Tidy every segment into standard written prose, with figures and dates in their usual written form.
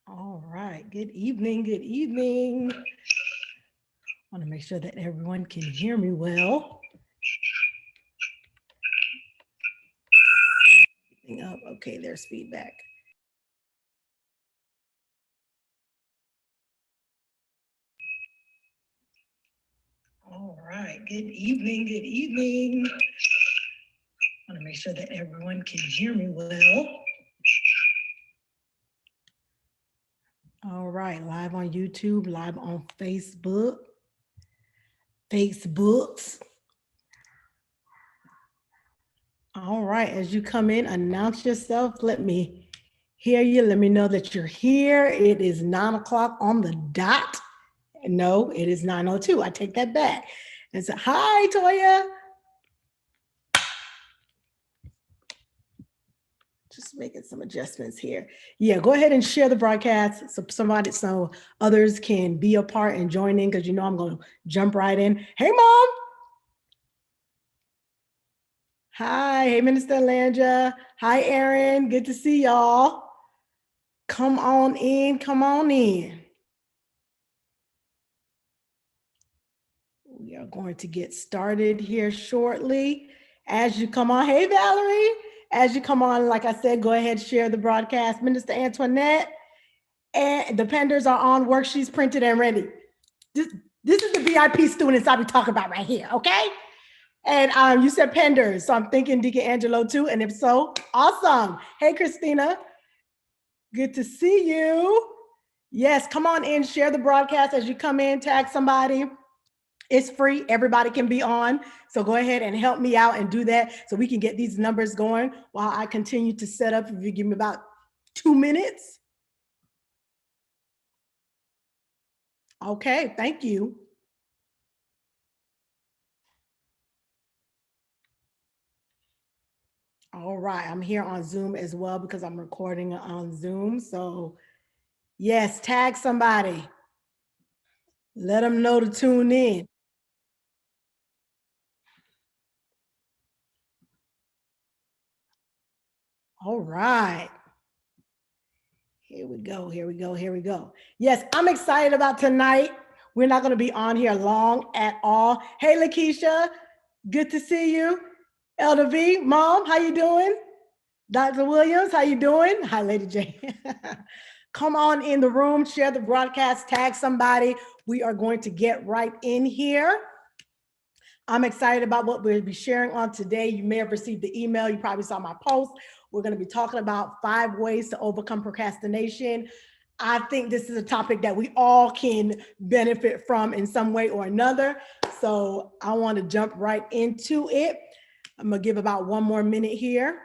All right. Good evening. Good evening. I want to make sure that everyone can hear me well. Okay, there's feedback. All right. Good evening. Good evening. I want to make sure that everyone can hear me well. All right. Live on YouTube, live on Facebook. Facebooks. All right. As you come in, announce yourself. Let me hear you. Let me know that you're here. It is 9 o'clock on the dot. No, it is 9:02. I take that back. And so, hi, Toya. Just making some adjustments here. Yeah, go ahead and share the broadcast so others can be a part and join in, because you know I'm going to jump right in. Hey, Mom. Hi. Hey, Minister Landra. Hi, Aaron. Good to see y'all. Come on in. Come on in. We are going to get started here shortly. As you come on, hey, Valerie. As you come on, like I said, go ahead, share the broadcast. Minister Antoinette and the penders are on, worksheets printed and ready. This is the VIP students I'll be talking about right here, okay? And you said penders, so I'm thinking Deacon Angelo too, and if so, awesome. Hey, Christina, good to see you. Yes, come on in, share the broadcast as you come in, tag somebody. It's free, everybody can be on. So go ahead and help me out and do that so we can get these numbers going while I continue to set up. If you give me about 2 minutes. Okay, thank you. All right, I'm here on Zoom as well because I'm recording on Zoom. So yes, tag somebody. Let them know to tune in. All right. Here we go, here we go, here we go. Yes, I'm excited about tonight. We're not going to be on here long at all. Hey, Lakeisha, good to see you. Elder V, Mom, how you doing? Dr. Williams, how you doing? Hi, Lady J. Come on in the room, share the broadcast, tag somebody. We are going to get right in here. I'm excited about what we'll be sharing on today. You may have received the email. You probably saw my post. We're going to be talking about 5 ways to overcome procrastination. I think this is a topic that we all can benefit from in some way or another. So I want to jump right into it. I'm going to give about 1 more minute here.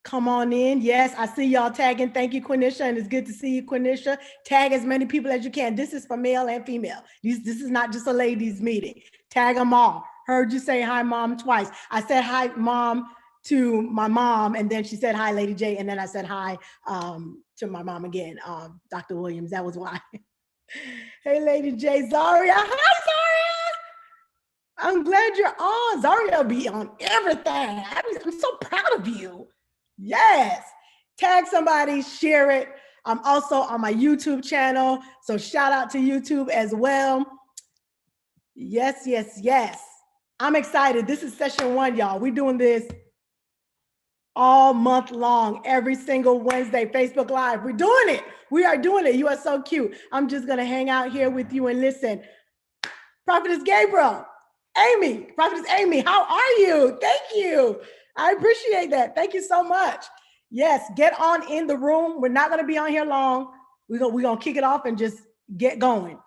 Come on in. Yes, I see y'all tagging. Thank you, Quenisha, and it's good to see you, Quenisha. Tag as many people as you can. This is for male and female. This is not just a ladies' meeting. Tag them all. Heard you say hi, Mom, twice. I said hi, Mom, to my mom, and then she said hi, Lady J, and then I said hi to my mom again, Dr. Williams. That was why. Hey, Lady J, Zaria. Hi, Zaria. I'm glad you're on. Zaria will be on everything. I'm so proud of you. Yes. Tag somebody, share it. I'm also on my YouTube channel. So shout out to YouTube as well. Yes, yes, yes. I'm excited. This is session 1, y'all. We're doing this all month long, every single Wednesday, Facebook Live. We're doing it. We are doing it. You are so cute. I'm just going to hang out here with you and listen. Prophetess Gabriel, Amy, Prophetess Amy, how are you? Thank you. I appreciate that. Thank you so much. Yes, get on in the room. We're not going to be on here long. We're going to kick it off and just get going.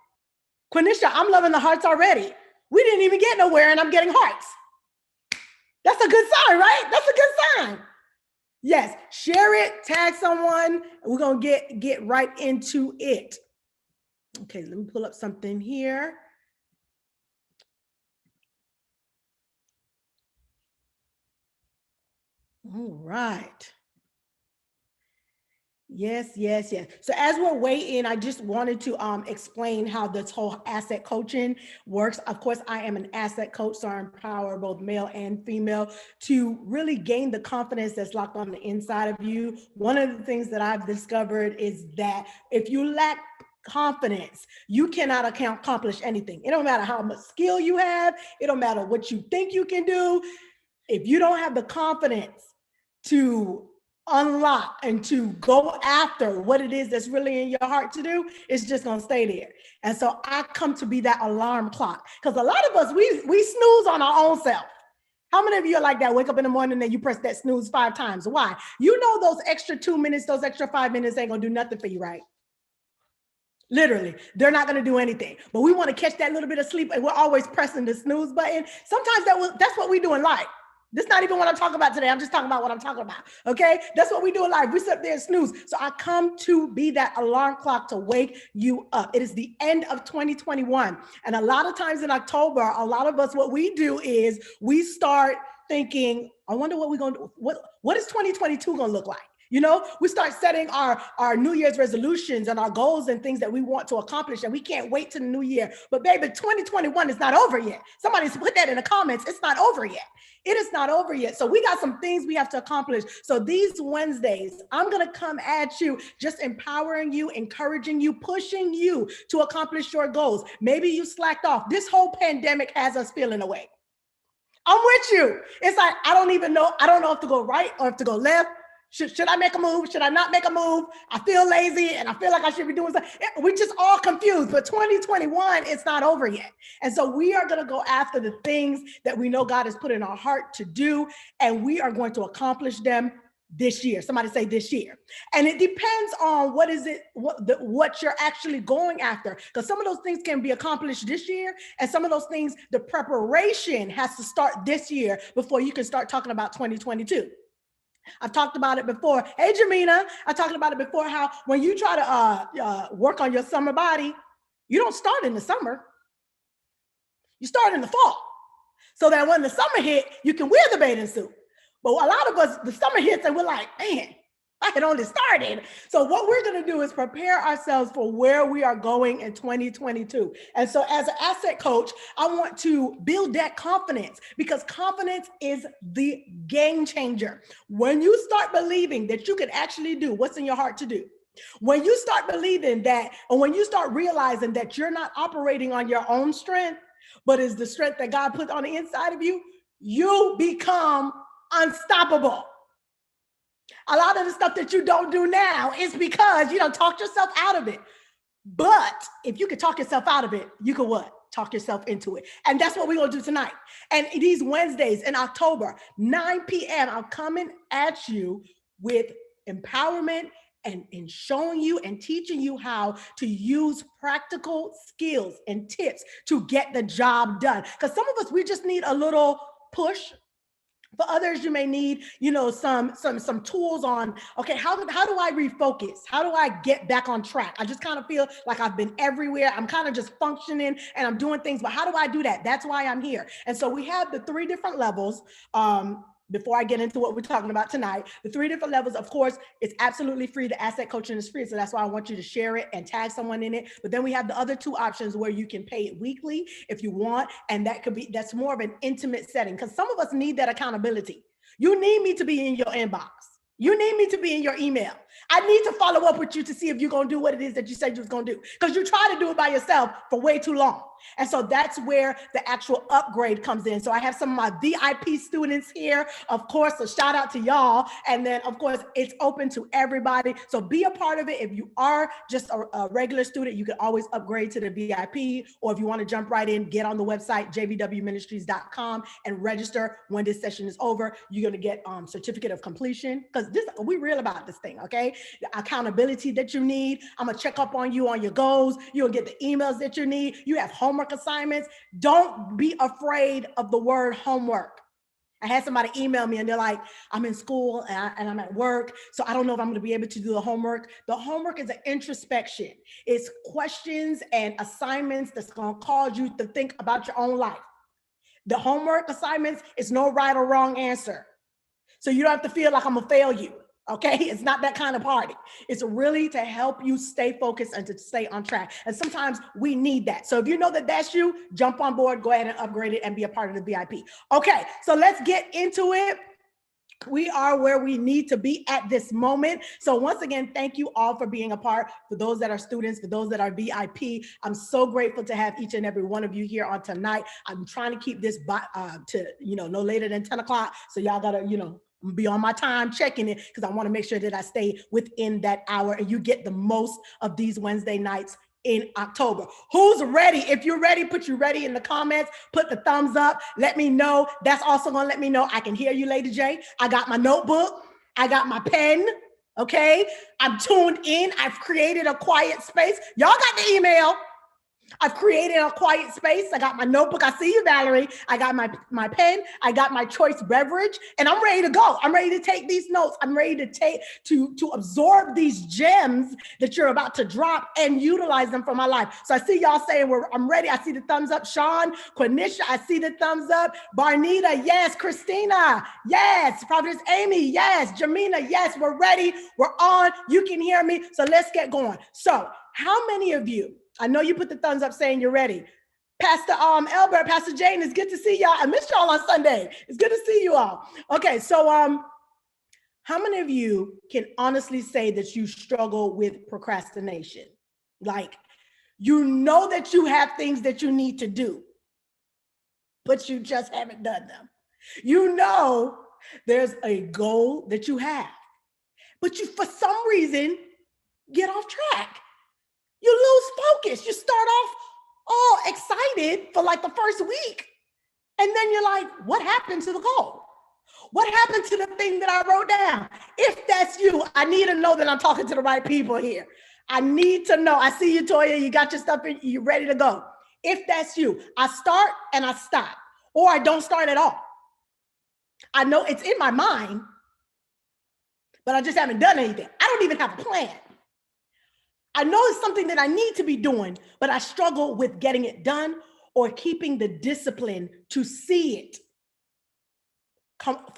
Quenisha, I'm loving the hearts already. We didn't even get nowhere and I'm getting hearts. That's a good sign, right? That's a good sign. Yes, share it, tag someone. We're going to get right into it. Okay, let me pull up something here. All right. Yes, yes, yes. So as we're waiting, I just wanted to explain how this whole asset coaching works. Of course, I am an asset coach, so I empower both male and female to really gain the confidence that's locked on the inside of you. One of the things that I've discovered is that if you lack confidence, you cannot accomplish anything. It don't matter how much skill you have. It don't matter what you think you can do. If you don't have the confidence to unlock and to go after what it is that's really in your heart to do, it's just going to stay there. And so I come to be that alarm clock, because a lot of us, we snooze on our own self. How many of you are like that? Wake up in the morning and you press that snooze 5 times. Why? You know those extra 2 minutes, those extra 5 minutes ain't going to do nothing for you, right? Literally, they're not going to do anything. But we want to catch that little bit of sleep, and we're always pressing the snooze button. Sometimes that's what we do in life. This is not even what I'm talking about today. I'm just talking about what I'm talking about. Okay. That's what we do in life. We sit there and snooze. So I come to be that alarm clock to wake you up. It is the end of 2021. And a lot of times in October, a lot of us, what we do is we start thinking, I wonder what we're going to do. What is 2022 going to look like? You know, we start setting our New Year's resolutions and our goals and things that we want to accomplish, and we can't wait to the new year. But baby, 2021 is not over yet. Somebody's put that in the comments. It's not over yet. It is not over yet. So we got some things we have to accomplish. So these Wednesdays, I'm going to come at you, just empowering you, encouraging you, pushing you to accomplish your goals. Maybe you slacked off. This whole pandemic has us feeling away. I'm with you. It's like, I don't even know. I don't know if to go right or if to go left. Should I make a move? Should I not make a move? I feel lazy and I feel like I should be doing something. We're just all confused, but 2021, it's not over yet. And so we are going to go after the things that we know God has put in our heart to do, and we are going to accomplish them this year. Somebody say this year. And it depends on what you're actually going after, because some of those things can be accomplished this year, and some of those things, the preparation has to start this year before you can start talking about 2022. I've talked about it before. Hey, Jamina, I talked about it before, how when you try to work on your summer body, you don't start in the summer. You start in the fall, so that when the summer hit, you can wear the bathing suit. But a lot of us, the summer hits and we're like, man, I had only started. So what we're going to do is prepare ourselves for where we are going in 2022. And so as an asset coach, I want to build that confidence, because confidence is the game changer. When you start believing that you can actually do what's in your heart to do, when you start believing that, and when you start realizing that you're not operating on your own strength, but is the strength that God put on the inside of you, you become unstoppable. A lot of the stuff that you don't do now is because you don't talk yourself out of it. But if you could talk yourself out of it, you could what? Talk yourself into it. And that's what we're going to do tonight. And these Wednesdays in October, 9 p.m., I'm coming at you with empowerment and showing you and teaching you how to use practical skills and tips to get the job done. Because some of us, we just need a little push. For others, you may need, some tools on, okay, how do I refocus? How do I get back on track? I just kind of feel like I've been everywhere. I'm kind of just functioning and I'm doing things, but how do I do that? That's why I'm here. And so we have the 3 different levels. Before I get into what we're talking about tonight, the 3 different levels, of course, it's absolutely free. The asset coaching is free. So that's why I want you to share it and tag someone in it. But then we have the other 2 options where you can pay it weekly if you want. And that's more of an intimate setting, because some of us need that accountability. You need me to be in your inbox. You need me to be in your email. I need to follow up with you to see if you're going to do what it is that you said you was going to do, because you try to do it by yourself for way too long. And so that's where the actual upgrade comes in. So I have some of my VIP students here, of course, so shout out to y'all. And then, of course, it's open to everybody. So be a part of it. If you are just a regular student, you can always upgrade to the VIP. Or if you want to jump right in, get on the website, jvwministries.com, and register. When this session is over, you're going to get certificate of completion, because we real about this thing, okay? The accountability that you need. I'm going to check up on you on your goals. You'll get the emails that you need. You have homework assignments. Don't be afraid of the word homework. I had somebody email me and they're like, I'm in school and I'm at work, so I don't know if I'm going to be able to do the homework. The homework is an introspection. It's questions and assignments that's going to cause you to think about your own life. The homework assignments is no right or wrong answer. So you don't have to feel like I'm going to fail you. Okay, it's not that kind of party. It's really to help you stay focused and to stay on track. And sometimes we need that. So if you know that that's you, jump on board, go ahead and upgrade it and be a part of the VIP. Okay, so let's get into it. We are where we need to be at this moment. So once again, thank you all for being a part. For those that are students, for those that are VIP, I'm so grateful to have each and every one of you here on tonight. I'm trying to keep this to no later than 10 o'clock. So y'all gotta be on my time checking it, because I want to make sure that I stay within that hour and you get the most of these Wednesday nights in October. Who's ready? If you're ready, put you ready in the comments, put the thumbs up, let me know. That's also gonna let me know I can hear you, Lady J. I got my notebook, I got my pen, okay? I'm tuned in, I've created a quiet space. Y'all got the email. I've created a quiet space. I got my notebook. I see you, Valerie. I got my pen. I got my choice beverage, and I'm ready to go. I'm ready to take these notes. I'm ready to absorb these gems that you're about to drop and utilize them for my life. So I see y'all saying I'm ready. I see the thumbs up. Sean, Quenisha, I see the thumbs up. Barnita, yes. Christina, yes. Prophetess Amy, yes. Jamina, yes. We're ready. We're on. You can hear me. So let's get going. So how many of you, I know you put the thumbs up saying you're ready. Pastor Albert, Pastor Jane, it's good to see y'all. I missed y'all on Sunday. It's good to see you all. Okay, so how many of you can honestly say that you struggle with procrastination? Like, you know that you have things that you need to do, but you just haven't done them. You know there's a goal that you have, but you, for some reason, get off track. You lose focus. You start off all excited for like the first week. And then you're like, what happened to the goal? What happened to the thing that I wrote down? If that's you, I need to know that I'm talking to the right people here. I need to know. I see you, Toya. You got your stuff in, you're ready to go. If that's you, I start and I stop, or I don't start at all. I know it's in my mind, but I just haven't done anything. I don't even have a plan. I know it's something that I need to be doing, but I struggle with getting it done or keeping the discipline to see it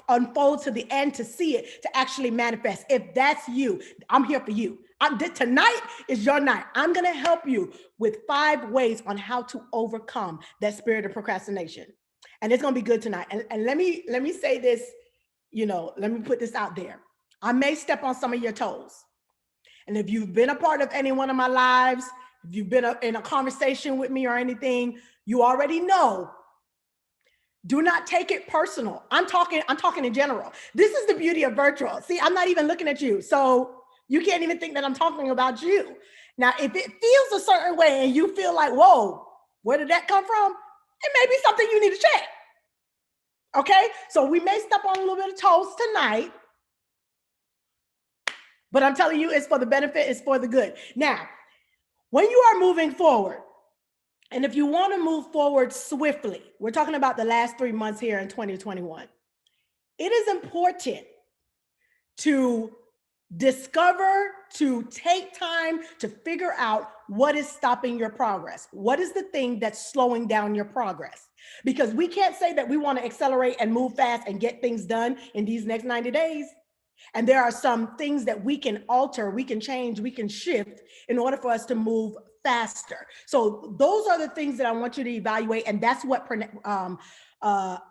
unfold to the end, to see it, to actually manifest. If that's you, I'm here for you. Tonight is your night. I'm going to help you with 5 ways on how to overcome that spirit of procrastination. And it's going to be good tonight. And let me say this, let me put this out there. I may step on some of your toes. And if you've been a part of any one of my lives, if you've been in a conversation with me or anything, you already know. Do not take it personal. I'm talking in general. This is the beauty of virtual. See, I'm not even looking at you. So you can't even think that I'm talking about you. Now, if it feels a certain way and you feel like, whoa, where did that come from? It may be something you need to check. Okay? So we may step on a little bit of toes tonight. But I'm telling you, it's for the benefit, it's for the good. Now, when you are moving forward, and if you want to move forward swiftly, we're talking about the last 3 months here in 2021. It is important to discover, to take time to figure out what is stopping your progress. What is the thing that's slowing down your progress? Because we can't say that we want to accelerate and move fast and get things done in these next 90 days. And there are some things that we can alter, we can change, we can shift in order for us to move faster. So those are the things that I want you to evaluate. And that's what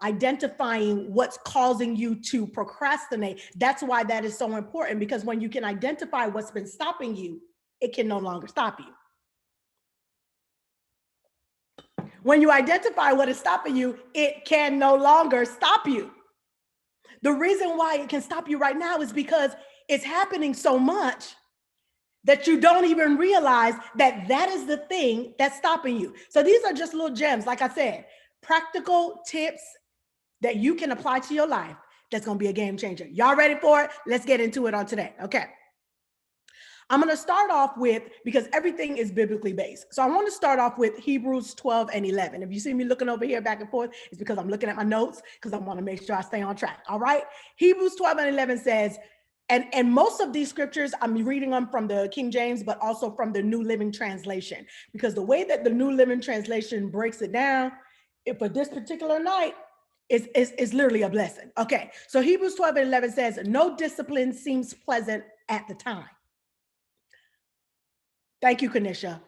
identifying what's causing you to procrastinate. That's why that is so important, because when you can identify what's been stopping you, it can no longer stop you. When you identify what is stopping you, it can no longer stop you. The reason why it can stop you right now is because it's happening so much that you don't even realize that that is the thing that's stopping you. So these are just little gems, like I said, practical tips that you can apply to your life that's going to be a game changer. Y'all ready for it? Let's get into it on today. Okay. I'm going to start off with, because everything is biblically based. So I want to start off with Hebrews 12 and 11. If you see me looking over here back and forth, it's because I'm looking at my notes, because I want to make sure I stay on track. All right. Hebrews 12 and 11 says, and most of these scriptures, I'm reading them from the King James, but also from the New Living Translation, because the way that the New Living Translation breaks it down, for this particular night, is literally a blessing. Okay, so Hebrews 12:11 says, no discipline seems pleasant at the time. Thank you, Kanisha,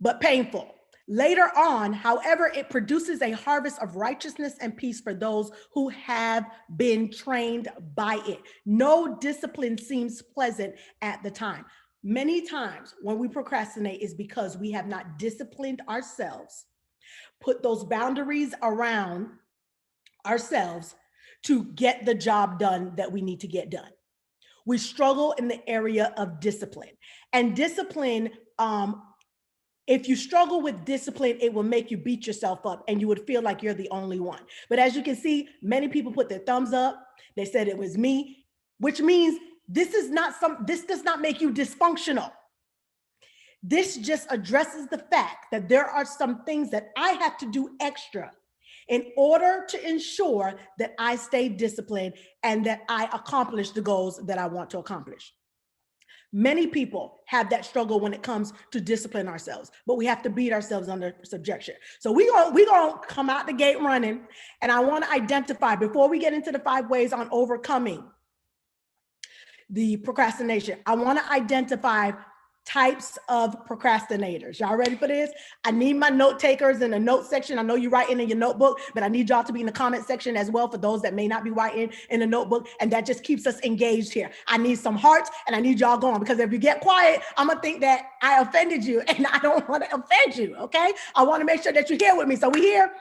but painful. Later on, however, it produces a harvest of righteousness and peace for those who have been trained by it. No discipline seems pleasant at the time. Many times when we procrastinate is because we have not disciplined ourselves, put those boundaries around ourselves to get the job done that we need to get done. We struggle in the area of discipline. And discipline, if you struggle with discipline, it will make you beat yourself up and you would feel like you're the only one. But as you can see, many people put their thumbs up. They said it was me, which means this does not make you dysfunctional. This just addresses the fact that there are some things that I have to do extra in order to ensure that I stay disciplined and that I accomplish the goals that I want to accomplish. Many people have that struggle when it comes to discipline ourselves, but we have to beat ourselves under subjection. So we're gonna come out the gate running, and I want to identify, before we get into the 5 ways on overcoming the procrastination, I want to identify types of procrastinators. Y'all ready for this? I need my note takers in the note section. I know you're writing in your notebook, but I need y'all to be in the comment section as well for those that may not be writing in the notebook. And that just keeps us engaged here. I need some hearts and I need y'all going, because if you get quiet, I'm gonna think that I offended you and I don't want to offend you, okay? I want to make sure that you're here with me. So we here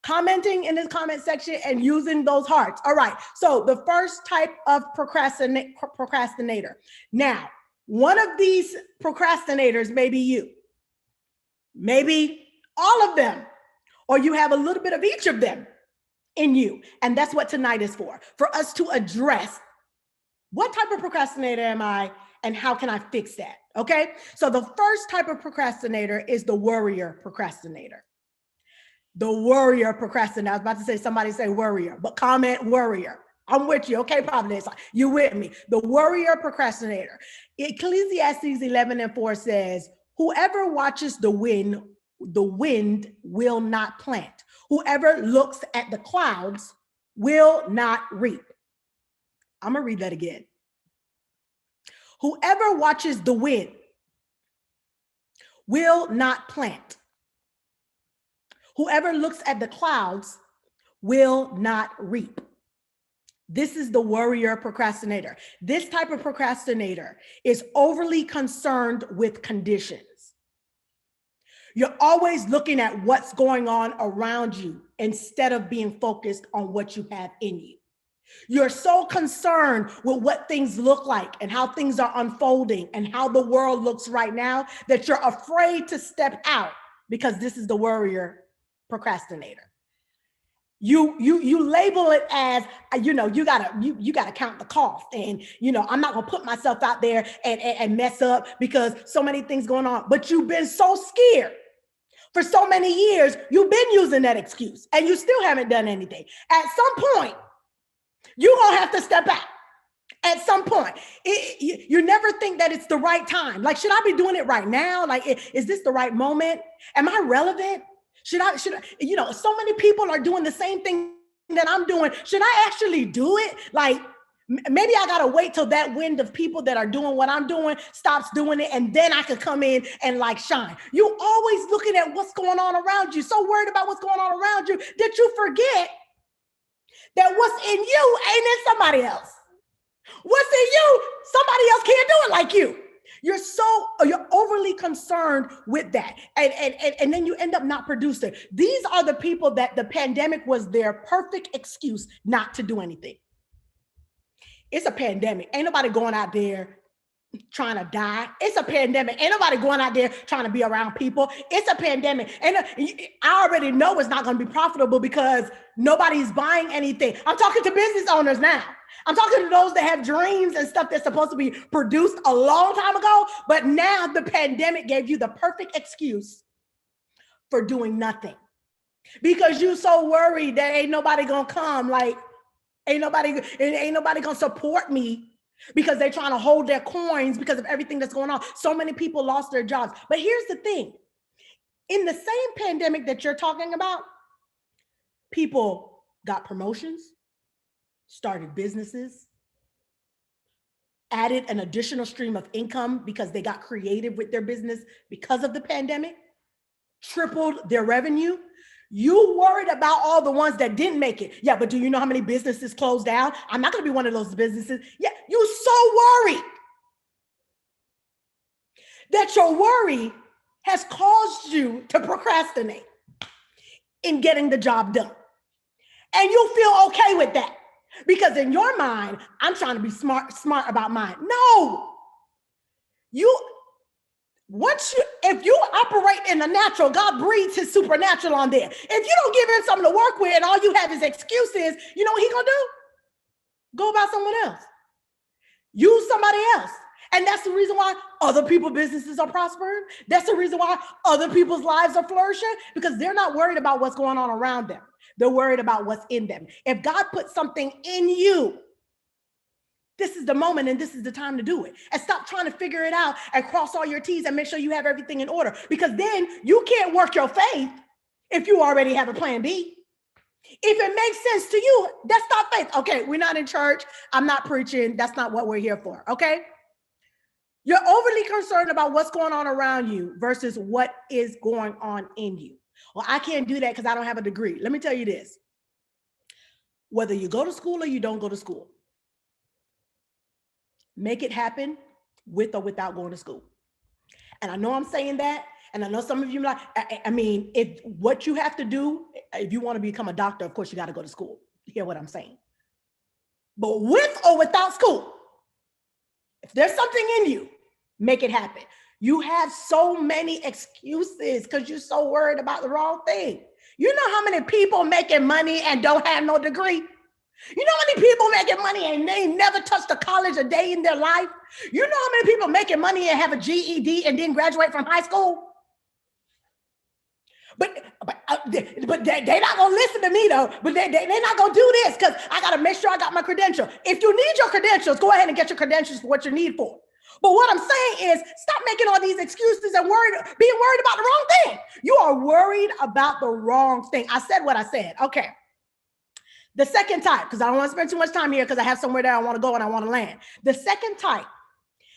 commenting in this comment section and using those hearts. All right, so the first type of procrastinator. Now, one of these procrastinators may be you, maybe all of them, or you have a little bit of each of them in you. And that's what tonight is for us to address what type of procrastinator am I and how can I fix that? Okay, so the first type of procrastinator is the worrier procrastinator. The worrier procrastinator. I was about to say, somebody say worrier, but comment worrier. I'm with you. Okay, Providence, you with me. The worrier procrastinator. Ecclesiastes 11:4 says, whoever watches the wind will not plant. Whoever looks at the clouds will not reap. I'm going to read that again. Whoever watches the wind will not plant. Whoever looks at the clouds will not reap. This is the worrier procrastinator. This type of procrastinator is overly concerned with conditions. You're always looking at what's going on around you instead of being focused on what you have in you. You're so concerned with what things look like and how things are unfolding and how the world looks right now that you're afraid to step out, because this is the worrier procrastinator. You label it as, you gotta count the cost, and I'm not gonna put myself out there and mess up because so many things going on. But you've been so scared for so many years, you've been using that excuse and you still haven't done anything. At some point, you're gonna have to step out. At some point, you never think that it's the right time. Like, should I be doing it right now? Like, is this the right moment? Am I relevant? Should I, so many people are doing the same thing that I'm doing. Should I actually do it? Like, maybe I got to wait till that wind of people that are doing what I'm doing stops doing it, and then I could come in and like shine. You always looking at what's going on around you, so worried about what's going on around you that you forget that what's in you ain't in somebody else. What's in you, somebody else can't do it like you. You're overly concerned with that. And then you end up not producing. These are the people that the pandemic was their perfect excuse not to do anything. It's a pandemic. Ain't nobody going out there trying to die. It's a pandemic. Ain't nobody going out there trying to be around people. It's a pandemic. And I already know it's not going to be profitable because nobody's buying anything. I'm talking to business owners now. I'm talking to those that have dreams and stuff that's supposed to be produced a long time ago, but now the pandemic gave you the perfect excuse for doing nothing because you're so worried that ain't nobody gonna come, like ain't nobody gonna support me because they're trying to hold their coins because of everything that's going on. So many people lost their jobs. But here's the thing, in the same pandemic that you're talking about, people got promotions, started businesses, added an additional stream of income because they got creative with their business because of the pandemic, tripled their revenue. You worried about all the ones that didn't make it. Yeah, but do you know how many businesses closed down? I'm not going to be one of those businesses. Yeah, you're so worried that your worry has caused you to procrastinate in getting the job done. And you feel okay with that because in your mind, I'm trying to be smart about mine. No, if you operate in the natural, God breathes his supernatural on there. If you don't give him something to work with and all you have is excuses, you know what he's gonna do? Go about someone else. Use somebody else. And that's the reason why other people's businesses are prospering. That's the reason why other people's lives are flourishing, because they're not worried about what's going on around them. They're worried about what's in them. If God put something in you, this is the moment and this is the time to do it. And stop trying to figure it out and cross all your T's and make sure you have everything in order, because then you can't work your faith if you already have a plan B. If it makes sense to you, that's not faith. Okay, we're not in church. I'm not preaching. That's not what we're here for, okay? You're overly concerned about what's going on around you versus what is going on in you. Well, I can't do that because I don't have a degree. Let me tell you this. Whether you go to school or you don't go to school, make it happen with or without going to school. And I know I'm saying that, and I know some of you like, I mean, if what you have to do, if you want to become a doctor, of course you got to go to school. You hear what I'm saying? But with or without school, if there's something in you, make it happen. You have so many excuses because you're so worried about the wrong thing. You know how many people making money and don't have no degree? You know how many people making money and they never touched a college a day in their life? You know how many people making money and have a GED and didn't graduate from high school? But they're not gonna listen to me though. But they're not gonna do this because I gotta make sure I got my credential. If you need your credentials, go ahead and get your credentials for what you need for. But what I'm saying is, stop making all these excuses and being worried about the wrong thing. You are worried about the wrong thing. I said what I said. Okay. The second type, because I don't want to spend too much time here because I have somewhere that I want to go and I want to land. The second type,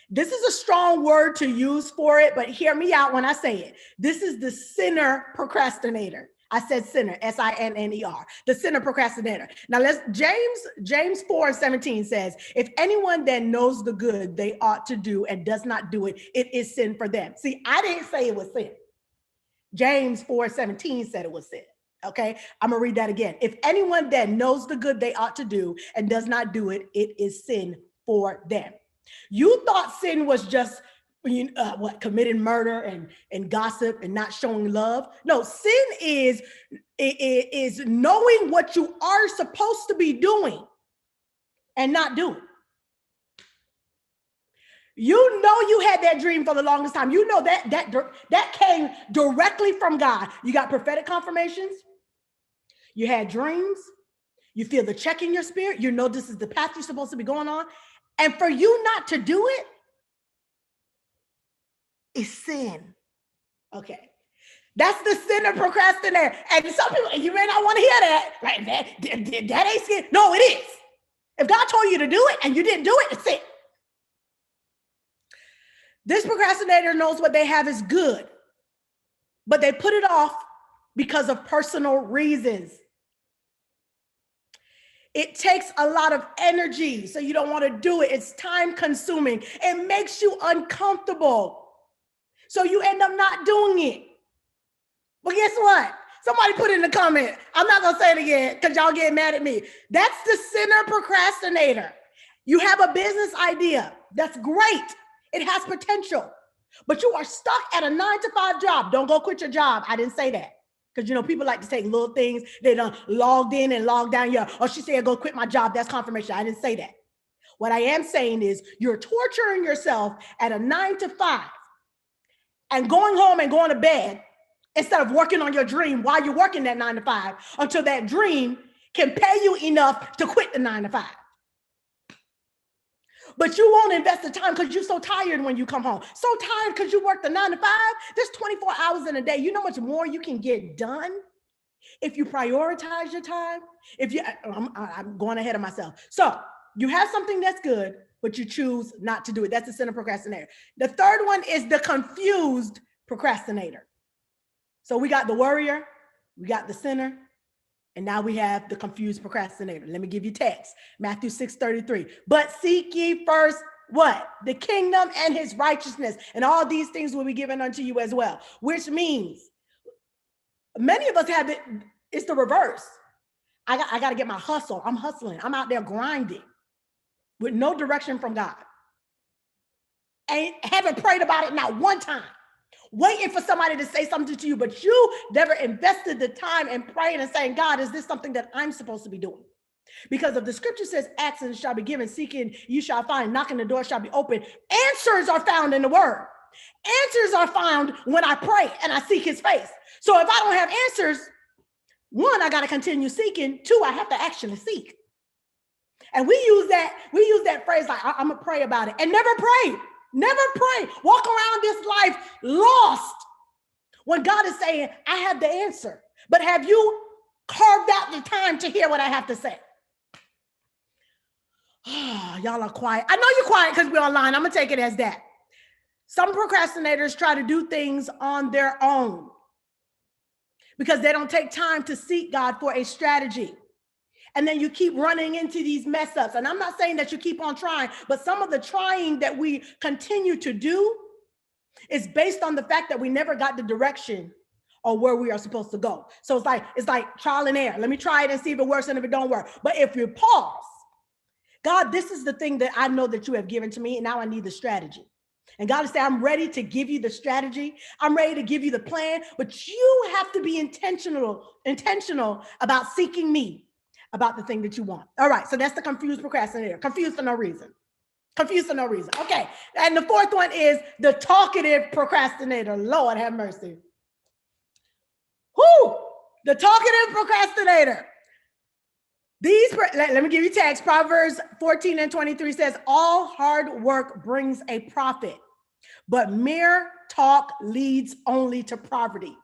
this is a strong word to use for it, but hear me out when I say it. This is the sinner procrastinator. I said sinner, S-I-N-N-E-R, the sinner procrastinator. Now James 4:17 says, if anyone then knows the good they ought to do and does not do it, it is sin for them. See, I didn't say it was sin. James 4:17 said it was sin. Okay, I'm gonna read that again. If anyone then knows the good they ought to do and does not do it, it is sin for them. You thought sin was just committing murder and gossip and not showing love. No, sin is knowing what you are supposed to be doing and not doing. You know you had that dream for the longest time. You know that came directly from God. You got prophetic confirmations. You had dreams. You feel the check in your spirit. You know this is the path you're supposed to be going on. And for you not to do it is sin. Okay. That's the sinner procrastinator. And some people, you may not want to hear that. Like, that ain't sin. No, it is. If God told you to do it and you didn't do it, it's sin. This procrastinator knows what they have is good, but they put it off because of personal reasons. It takes a lot of energy, so you don't want to do it. It's time consuming. It makes you uncomfortable, so you end up not doing it. But guess what? Somebody put in the comment. I'm not going to say it again because y'all get mad at me. That's the sinner procrastinator. You have a business idea. That's great. It has potential, but you are stuck at a 9-to-5 job. Don't go quit your job. I didn't say that. Because, people like to take little things. They done logged in and logged down. Yeah. Oh, she said, go quit my job. That's confirmation. I didn't say that. What I am saying is you're torturing yourself at a 9-to-5 and going home and going to bed instead of working on your dream while you're working that 9-to-5 until that dream can pay you enough to quit the 9-to-5. But you won't invest the time because you're so tired when you come home. So tired because you work the 9-to-5. There's 24 hours in a day. You know how much more you can get done if you prioritize your time, I'm going ahead of myself. So you have something that's good, but you choose not to do it. That's the sinner procrastinator. The third one is the confused procrastinator. So we got the worrier, we got the sinner, and now we have the confused procrastinator. Let me give you text. Matthew 6:33. But seek ye first what? The kingdom and his righteousness, and all these things will be given unto you as well. Which means many of us have it, it's the reverse. I got to get my hustle. I'm hustling. I'm out there grinding with no direction from God. And haven't prayed about it not one time. Waiting for somebody to say something to you, but you never invested the time in praying and saying, God, is this something that I'm supposed to be doing? Because if the scripture says, ask and it shall be given, seeking you shall find, knocking the door shall be open. Answers are found in the word. Answers are found when I pray and I seek his face. So if I don't have answers, one, I got to continue seeking. Two, I have to actually seek. And we use that phrase like, I'm going to pray about it, and never pray. Never pray. Walk around this life lost when God is saying, I have the answer. But have you carved out the time to hear what I have to say? Oh, y'all are quiet. I know you're quiet because we're online. I'm going to take it as that. Some procrastinators try to do things on their own because they don't take time to seek God for a strategy. And then you keep running into these mess ups. And I'm not saying that you keep on trying, but some of the trying that we continue to do is based on the fact that we never got the direction or where we are supposed to go. So it's like trial and error. Let me try it and see if it works and if it don't work. But if you pause, God, this is the thing that I know that you have given to me, and now I need the strategy. And God is saying, I'm ready to give you the strategy. I'm ready to give you the plan, but you have to be intentional about seeking me about the thing that you want. All right, so that's the confused procrastinator. Confused for no reason. Confused for no reason. Okay, and the fourth one is the talkative procrastinator. Lord have mercy. Whoo! The talkative procrastinator. Let me give you text. Proverbs 14:23 says, all hard work brings a profit, but mere talk leads only to poverty.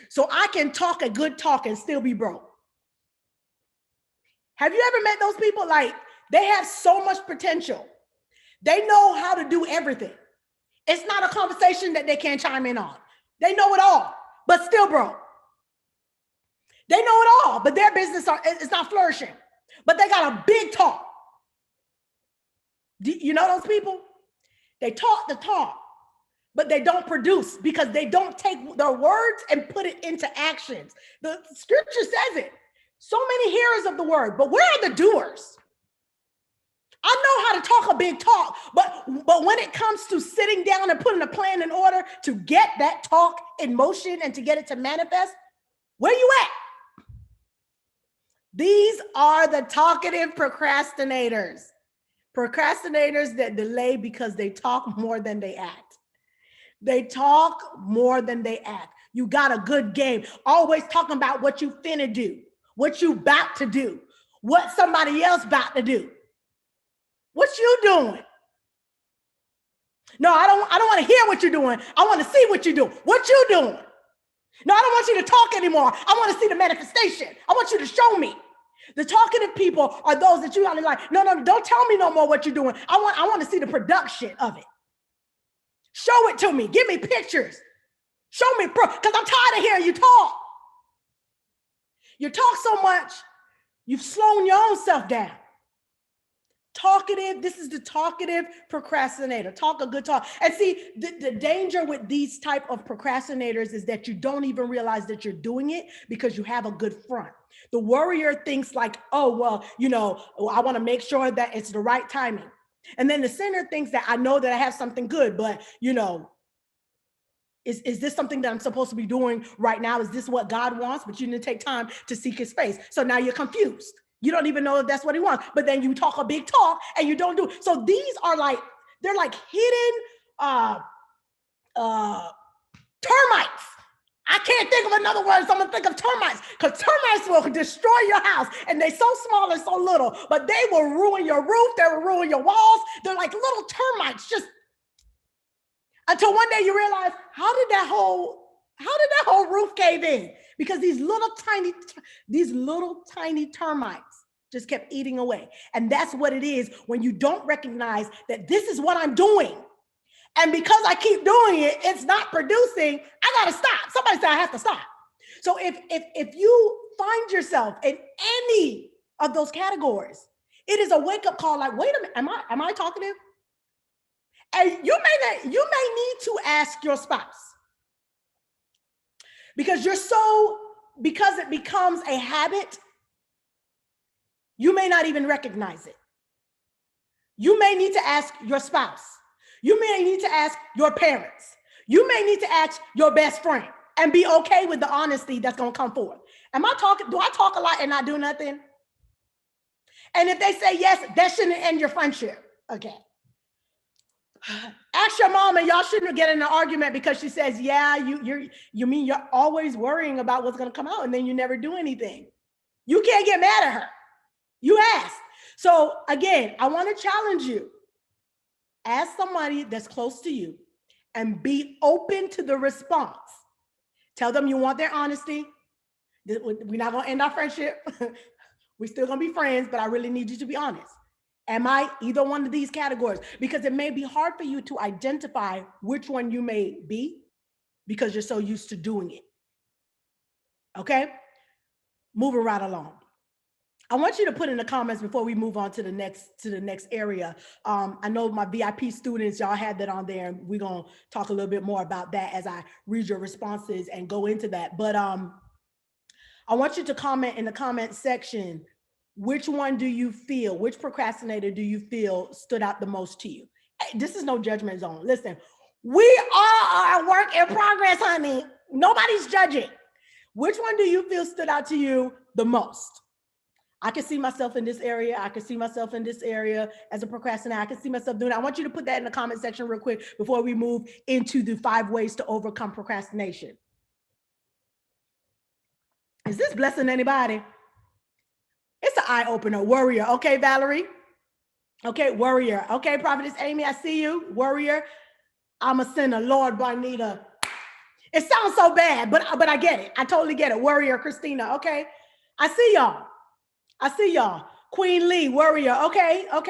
So I can talk a good talk and still be broke. Have you ever met those people? Like, they have so much potential. They know how to do everything. It's not a conversation that they can't chime in on. They know it all, but still broke. They know it all, but their business is not flourishing. But they got a big talk. Do you know those people? They talk the talk, but they don't produce because they don't take their words and put it into actions. The scripture says it. So many hearers of the word, but where are the doers? I know how to talk a big talk, but when it comes to sitting down and putting a plan in order to get that talk in motion and to get it to manifest, where you at? These are the talkative procrastinators. Procrastinators that delay because they talk more than they act. They talk more than they act. You got a good game. Always talking about what you finna do, what you about to do, what somebody else about to do. What you doing? No, I don't want to hear what you're doing. I want to see what you're doing. What you doing? No, I don't want you to talk anymore. I want to see the manifestation. I want you to show me. The talkative people are those that you are like, no, don't tell me no more what you're doing. I want to see the production of it. Show it to me. Give me pictures. Show me proof, because I'm tired of hearing you talk. You talk so much, you've slowed your own self down. Talkative, this is the talkative procrastinator. Talk a good talk. And see, the danger with these type of procrastinators is that you don't even realize that you're doing it because you have a good front. The worrier thinks like, oh, well, I want to make sure that it's the right timing. And then the sinner thinks that I know that I have something good, but is this something that I'm supposed to be doing right now? Is this what God wants? But you didn't take time to seek his face. So now you're confused. You don't even know if that's what he wants, but then you talk a big talk and you don't do it. So these are they're like hidden termites. I can't think of another word, so I'm gonna think of termites, because termites will destroy your house, and they're so small and so little, but they will ruin your roof, they will ruin your walls. They're like little termites, just until one day you realize, how did that whole roof cave in? because these little tiny termites just kept eating away. And that's what it is when you don't recognize that this is what I'm doing. And because I keep doing it, it's not producing. I got to stop. Somebody said I have to stop. So if you find yourself in any of those categories, it is a wake-up call. Like, wait a minute, am I talkative? And you may need to ask your spouse, because it becomes a habit. You may not even recognize it. You may need to ask your spouse. You may need to ask your parents. You may need to ask your best friend and be okay with the honesty that's going to come forth. Do I talk a lot and not do nothing? And if they say yes, that shouldn't end your friendship. Okay. Ask your mom, and y'all shouldn't get in an argument because she says, yeah, you're always worrying about what's going to come out and then you never do anything. You can't get mad at her. You ask. So again, I want to challenge you. Ask somebody that's close to you and be open to the response. Tell them you want their honesty. We're not going to end our friendship. We're still going to be friends, but I really need you to be honest. Am I either one of these categories? Because it may be hard for you to identify which one you may be because you're so used to doing it. Okay? Moving right along. I want you to put in the comments before we move on to the next area. I know my VIP students, y'all had that on there, and we're going to talk a little bit more about that as I read your responses and go into that. But I want you to comment in the comment section, which procrastinator do you feel stood out the most to you? This is no judgment zone. Listen, we are a work in progress, honey. Nobody's judging. Which one do you feel stood out to you the most? I can see myself in this area. I can see myself in this area as a procrastinator. I can see myself doing it. I want you to put that in the comment section real quick before we move into the 5 ways to overcome procrastination. Is this blessing anybody? It's an eye opener. Worrier. Okay, Valerie. Okay, worrier. Okay, Prophetess Amy, I see you. Worrier. I'm a sinner. Lord, Barnita. It sounds so bad, but I get it. I totally get it. Worrier, Christina. Okay. I see y'all. Queen Lee, worrier. Okay. And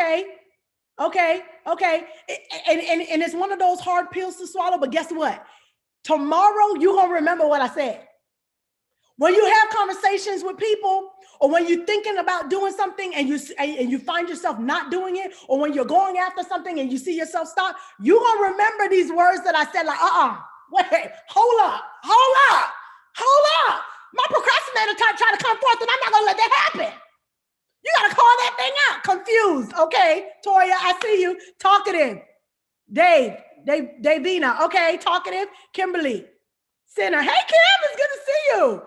it's one of those hard pills to swallow, but guess what? Tomorrow, you're going to remember what I said. When you have conversations with people, or when you're thinking about doing something and you find yourself not doing it, or when you're going after something and you see yourself stop, you're going to remember these words that I said, like, wait, hold up. My procrastinator try to come forth, and I'm not going to let that happen. You got to call that thing out. Confused. Okay. Toya, I see you. Talkative. Davina. Okay. Talkative. Kimberly. Sinner. Hey, Kim. It's good to see you.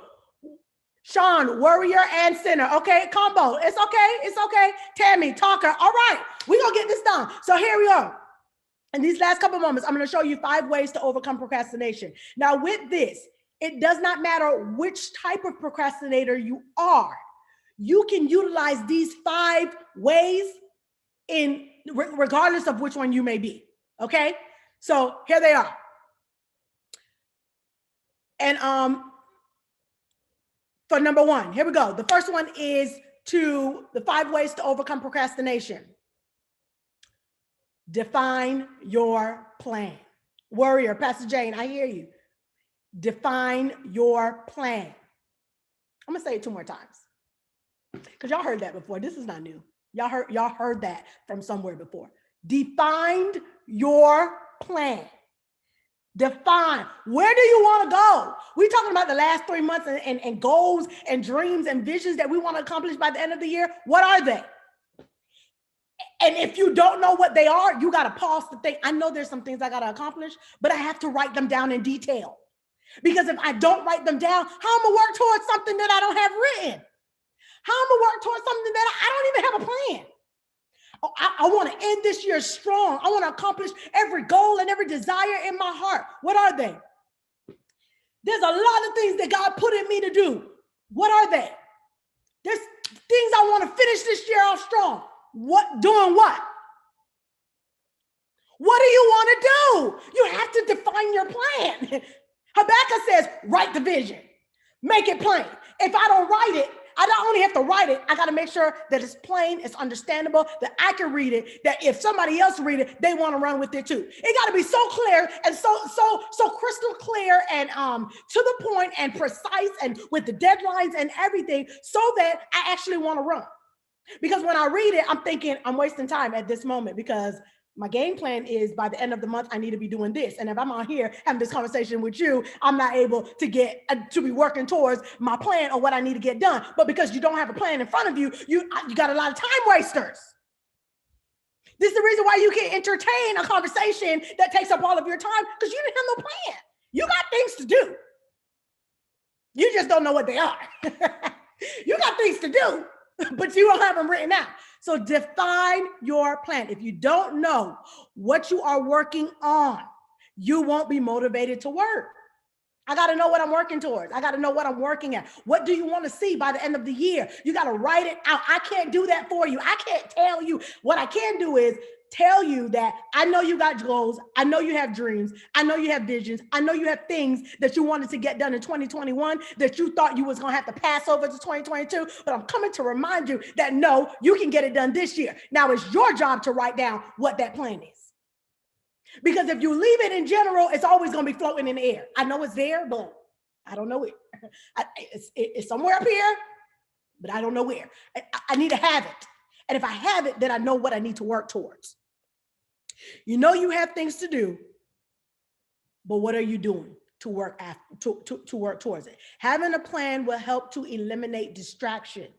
Sean, worrier and sinner. Okay. Combo. It's okay. Tammy, talker. All right. We're going to get this done. So here we are. In these last couple of moments, I'm going to show you 5 ways to overcome procrastination. Now, with this, it does not matter which type of procrastinator you are. You can utilize these 5 ways regardless of which one you may be. Okay. So here they are. And for number 1, here we go. The first one is the 5 ways to overcome procrastination. Define your plan. Worrier, Pastor Jane, I hear you. Define your plan. I'm going to say it 2 more times, because y'all heard that before. This is not new. Y'all heard that from somewhere before. Define your plan. Define. Where do you want to go? We're talking about the last 3 months and goals and dreams and visions that we want to accomplish by the end of the year. What are they? And if you don't know what they are, you got to pause to think. I know there's some things I got to accomplish, but I have to write them down in detail. Because if I don't write them down, how am I going to work towards something that I don't have written? How am I going to work towards something that I don't even have a plan? Oh, I want to end this year strong. I want to accomplish every goal and every desire in my heart. What are they? There's a lot of things that God put in me to do. What are they? There's things I want to finish this year off strong. Doing what? What do you want to do? You have to define your plan. Habakkuk says, write the vision. Make it plain. If I don't write it, I don't only have to write it, I got to make sure that it's plain, it's understandable, that I can read it, that if somebody else read it, they want to run with it too. It got to be so clear and so crystal clear and to the point and precise and with the deadlines and everything so that I actually want to run. Because when I read it, I'm thinking I'm wasting time at this moment because my game plan is by the end of the month, I need to be doing this. And if I'm out here having this conversation with you, I'm not able to to be working towards my plan or what I need to get done. But because you don't have a plan in front of you, you got a lot of time wasters. This is the reason why you can't entertain a conversation that takes up all of your time because you didn't have no plan. You got things to do. You just don't know what they are. You got things to do, but you don't have them written out. So define your plan. If you don't know what you are working on, you won't be motivated to work. I got to know what I'm working towards. I got to know what I'm working at. What do you want to see by the end of the year? You got to write it out. I can't do that for you. I can't tell you. What I can do is tell you that I know you got goals. I know you have dreams. I know you have visions. I know you have things that you wanted to get done in 2021 that you thought you was going to have to pass over to 2022. But I'm coming to remind you that no, you can get it done this year. Now it's your job to write down what that plan is. Because if you leave it in general, it's always going to be floating in the air. I know it's there, but I don't know it. It's somewhere up here, but I don't know where. I need to have it. And if I have it, then I know what I need to work towards. You know you have things to do, but what are you doing to work to work towards it? Having a plan will help to eliminate distractions.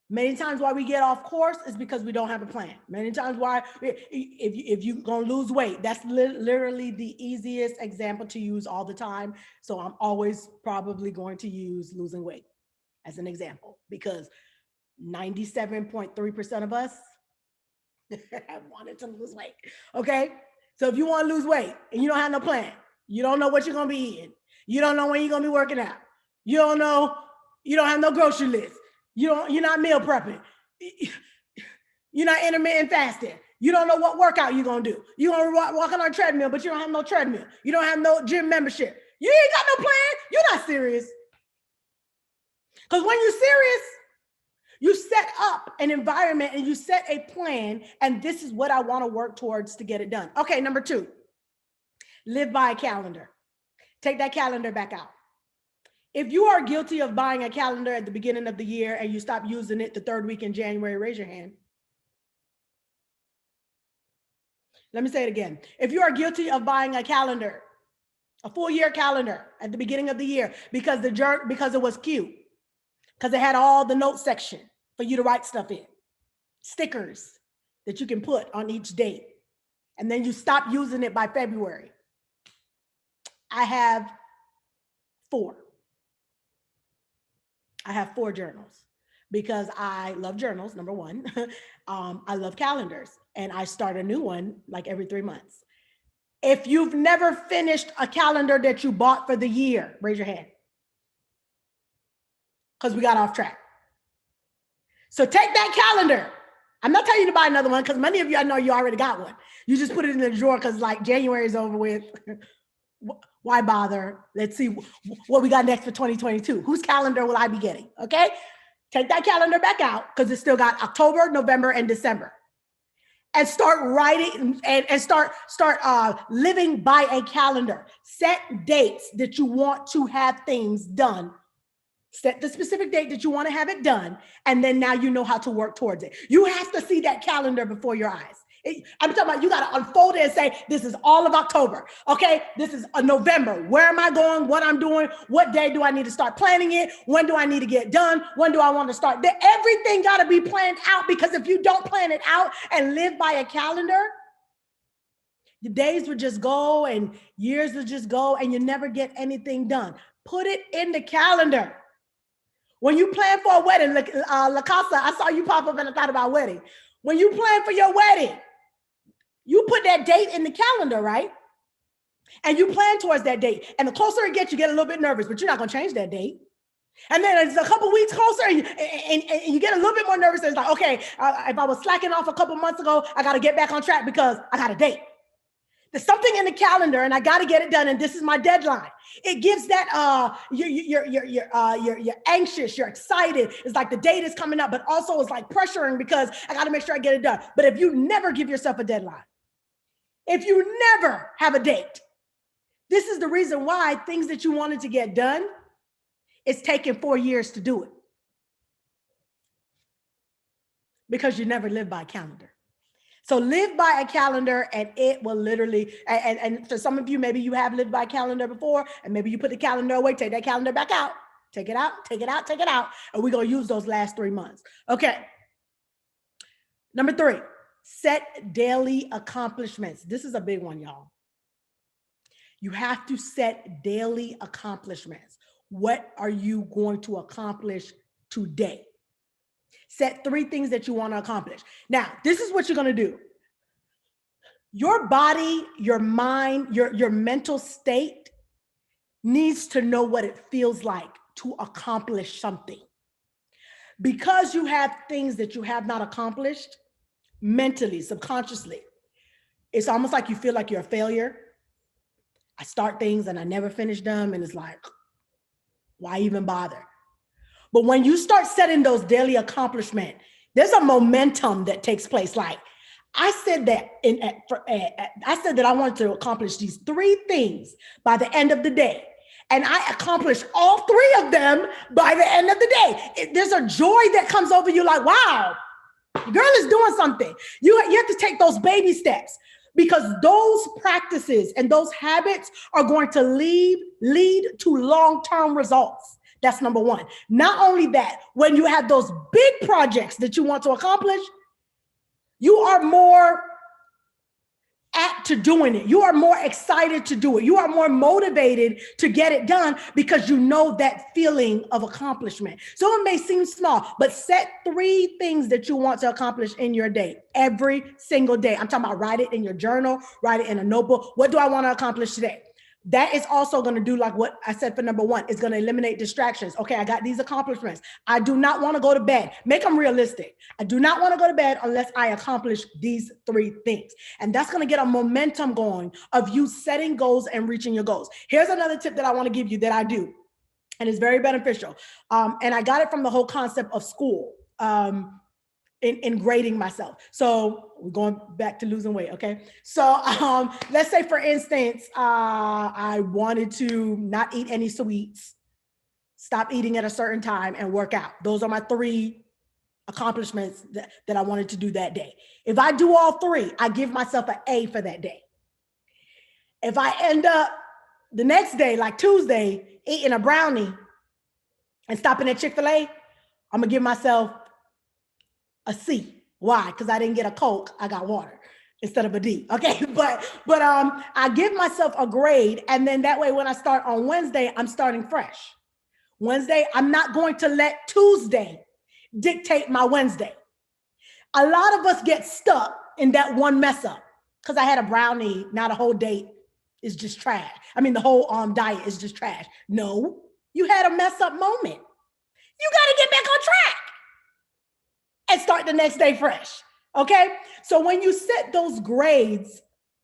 Many times why we get off course is because we don't have a plan. Many times why, if you're going to lose weight, that's literally the easiest example to use all the time. So I'm always probably going to use losing weight as an example because 97.3% of us have wanted to lose weight. Okay. So if you want to lose weight and you don't have no plan, you don't know what you're going to be eating. You don't know when you're going to be working out. You don't know, you don't have no grocery list. You're not meal prepping. You're not intermittent fasting. You don't know what workout you're going to do. You're going to walk on a treadmill, but you don't have no treadmill. You don't have no gym membership. You ain't got no plan. You're not serious. Because when you're serious, you set up an environment and you set a plan, and this is what I want to work towards to get it done. Okay, number 2, live by a calendar. Take that calendar back out. If you are guilty of buying a calendar at the beginning of the year and you stop using it the 3rd week in January, raise your hand. Let me say it again. If you are guilty of buying a calendar, a full year calendar at the beginning of the year because it was cute, because it had all the note section for you to write stuff in, stickers that you can put on each date, and then you stop using it by February. I have 4. I have 4 journals because I love journals, number 1. I love calendars, and I start a new one like every 3 months. If you've never finished a calendar that you bought for the year, raise your hand. Because we got off track. So take that calendar. I'm not telling you to buy another one because many of you, I know you already got one. You just put it in the drawer because like January is over with. Why bother? Let's see what we got next for 2022. Whose calendar will I be getting? Okay. Take that calendar back out because it's still got October, November, and December. And start writing and start living by a calendar. Set dates that you want to have things done. Set the specific date that you want to have it done. And then now you know how to work towards it. You have to see that calendar before your eyes. I'm talking about you got to unfold it and say, this is all of October. Okay, this is November. Where am I going? What I'm doing? What day do I need to start planning it? When do I need to get done? When do I want to start? Everything got to be planned out because if you don't plan it out and live by a calendar, the days would just go and years would just go and you never get anything done. Put it in the calendar. When you plan for a wedding, La Casa, I saw you pop up and I thought about wedding. When you plan for your wedding, you put that date in the calendar, right? And you plan towards that date. And the closer it gets, you get a little bit nervous, but you're not going to change that date. And then it's a couple weeks closer and you get a little bit more nervous. And it's like, okay, if I was slacking off a couple months ago, I got to get back on track because I got a date. There's something in the calendar and I got to get it done and this is my deadline. It gives that you're anxious, you're excited. It's like the date is coming up, but also it's like pressuring because I got to make sure I get it done. But if you never give yourself a deadline, if you never have a date, this is the reason why things that you wanted to get done, it's taken 4 years to do it. Because you never live by a calendar. So live by a calendar and it will literally, and for some of you, maybe you have lived by a calendar before and maybe you put the calendar away, take that calendar back out, take it out, take it out, take it out. And we're going to use those last 3 months. Okay. Number 3, set daily accomplishments. This is a big one, y'all. You have to set daily accomplishments. What are you going to accomplish today? Set 3 things that you want to accomplish. Now, this is what you're going to do. Your body, your mind, your mental state needs to know what it feels like to accomplish something. Because you have things that you have not accomplished mentally, subconsciously, it's almost like you feel like you're a failure. I start things and I never finish them. And it's like, why even bother? But when you start setting those daily accomplishments, there's a momentum that takes place. Like I said that I wanted to accomplish these 3 things by the end of the day. And I accomplished all 3 of them by the end of the day. There's a joy that comes over you like, wow, the girl is doing something. You have to take those baby steps because those practices and those habits are going to lead to long-term results. That's number 1. Not only that, when you have those big projects that you want to accomplish, you are more apt to doing it. You are more excited to do it. You are more motivated to get it done because you know that feeling of accomplishment. So it may seem small, but set 3 things that you want to accomplish in your day, every single day. I'm talking about write it in your journal, write it in a notebook. What do I want to accomplish today? That is also going to do like what I said for number 1. It's going to eliminate distractions. Okay, I got these accomplishments. I do not want to go to bed. Make them realistic. I do not want to go to bed unless I accomplish these 3 things. And that's going to get a momentum going of you setting goals and reaching your goals. Here's another tip that I want to give you that I do. And it's very beneficial. And I got it from the whole concept of school. In grading myself. So we're going back to losing weight. Okay. So let's say for instance, I wanted to not eat any sweets, stop eating at a certain time and work out. Those are my 3 accomplishments that I wanted to do that day. If I do all 3, I give myself an A for that day. If I end up the next day, like Tuesday, eating a brownie and stopping at Chick-fil-A, I'm gonna give myself a C. Why? Because I didn't get a Coke, I got water instead of a D. Okay, but I give myself a grade, and then that way when I start on Wednesday, I'm starting fresh. Wednesday, I'm not going to let Tuesday dictate my Wednesday. A lot of us get stuck in that one mess up because I had a brownie. Now the whole date is just trash. I mean, the whole diet is just trash. No, you had a mess up moment. You got to get back on track and start the next day fresh, okay? So when you set those grades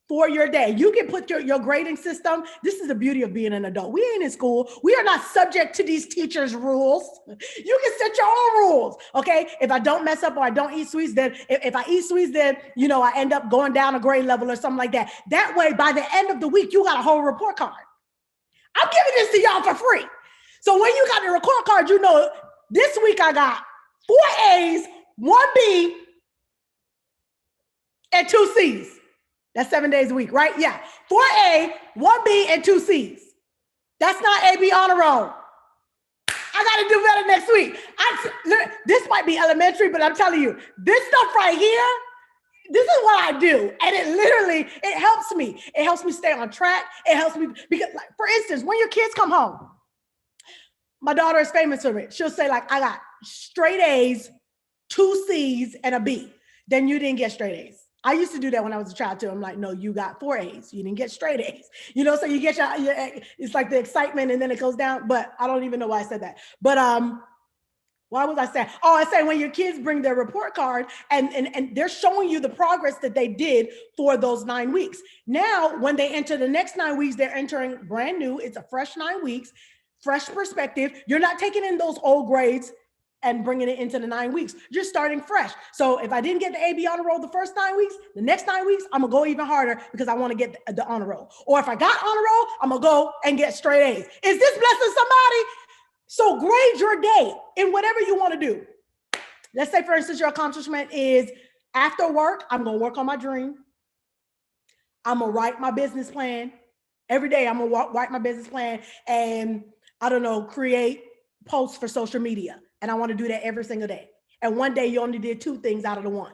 for your day, you can put your grading system. This is the beauty of being an adult. We ain't in school. We are not subject to these teachers' rules. You can set your own rules, okay? If I don't mess up or I don't eat sweets, then if I eat sweets, then, you know, I end up going down a grade level or something like that. That way, by the end of the week, you got a whole report card. I'm giving this to y'all for free. So when you got the report card, you know, this week I got 4 A's, 1 B, and 2 C's. That's 7 days a week, right? Yeah. 4 A, 1 B, and 2 C's. That's not A, B honor roll. I got to do better next week. This might be elementary, but I'm telling you, this stuff right here, this is what I do. And it helps me. It helps me stay on track. It helps me because, like, for instance, when your kids come home, my daughter is famous for it. She'll say, like, I got straight A's, 2 C's, and a B. Then you didn't get straight A's. I used to do that when I was a child too. I'm like, no, you got 4 A's. You didn't get straight A's. You know, so you get it's like the excitement and then it goes down. But I don't even know why I said that. But Why was I saying? Oh, I say when your kids bring their report card and they're showing you the progress that they did for those 9 weeks. Now, when they enter the next 9 weeks, they're entering brand new. It's a fresh 9 weeks, fresh perspective. You're not taking in those old grades and bringing it into the 9 weeks. You're starting fresh. So if I didn't get the AB honor roll the first 9 weeks, the next 9 weeks, I'm gonna go even harder because I want to get the honor roll. Or if I got honor roll, I'm gonna go and get straight A's. Is this blessing somebody? So grade your day in whatever you want to do. Let's say, for instance, your accomplishment is after work, I'm going to work on my dream. I'm going to write my business plan. Every day, I'm going to write my business plan and, I don't know, create posts for social media. And I want to do that every single day. And one day, you only did 2 things out of the 1.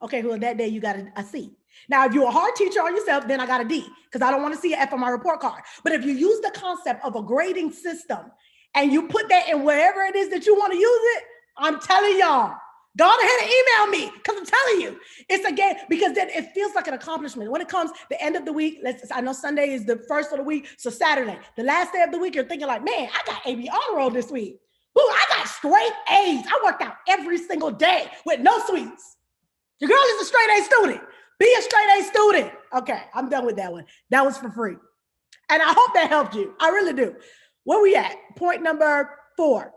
Okay, well, that day, you got a C. Now, if you're a hard teacher on yourself, then I got a D because I don't want to see an F on my report card. But if you use the concept of a grading system, and you put that in wherever it is that you want to use it, I'm telling y'all, go ahead and email me because I'm telling you, it's a game because then it feels like an accomplishment. When it comes the end of the week, I know Sunday is the first of the week, so Saturday, the last day of the week, you're thinking like, man, I got AB honor roll this week. Boo, I got straight A's. I worked out every single day with no sweets. Your girl is a straight A student. Be a straight A student. Okay, I'm done with that one. That was for free. And I hope that helped you. I really do. Where we at? Point number 4,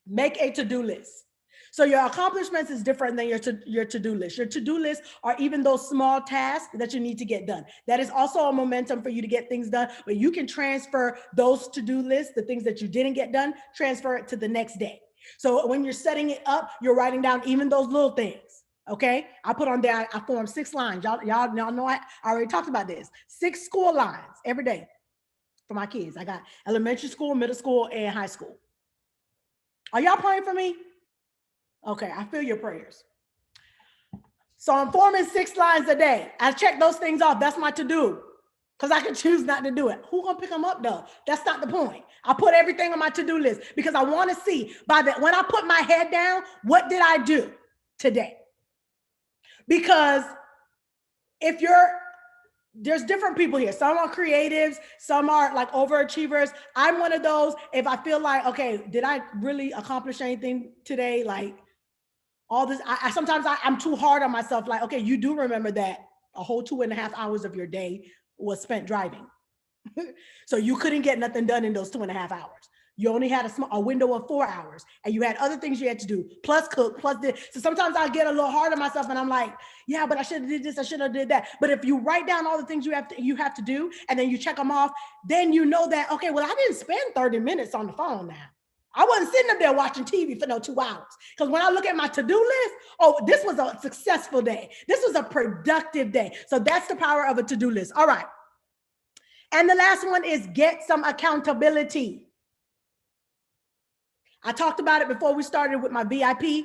make a to-do list. So your accomplishments is different than your to-do list. Your to-do list are even those small tasks that you need to get done. That is also a momentum for you to get things done, but you can transfer those to-do lists, the things that you didn't get done, transfer it to the next day. So when you're setting it up, you're writing down even those little things. Okay, I put on there, I formed 6 lines. Y'all know I already talked about this. 6 school lines every day. For my kids. I got elementary school, middle school, and high school. Are y'all praying for me? Okay, I feel your prayers. So I'm forming 6 lines a day. I check those things off. That's my to-do because I can choose not to do it. Who's gonna pick them up though? That's not the point. I put everything on my to-do list because I want to see when I put my head down, what did I do today? Because there's different people here. Some are creatives, some are like overachievers. I'm one of those. If I feel like, okay, did I really accomplish anything today? Like all this, sometimes I'm too hard on myself. Like, okay, you do remember that a whole 2.5 hours of your day was spent driving. So you couldn't get nothing done in those 2.5 hours. You only had a window of 4 hours and you had other things you had to do, plus cook, plus this. So sometimes I get a little hard on myself and I'm like, yeah, but I should have did this, I should have did that. But if you write down all the things you have to do and then you check them off, then you know that, okay, well, I didn't spend 30 minutes on the phone now. I wasn't sitting up there watching TV for no 2 hours. Because when I look at my to-do list, oh, this was a successful day. This was a productive day. So that's the power of a to-do list. All right. And the last one is get some accountability. I talked about it before we started with my VIP.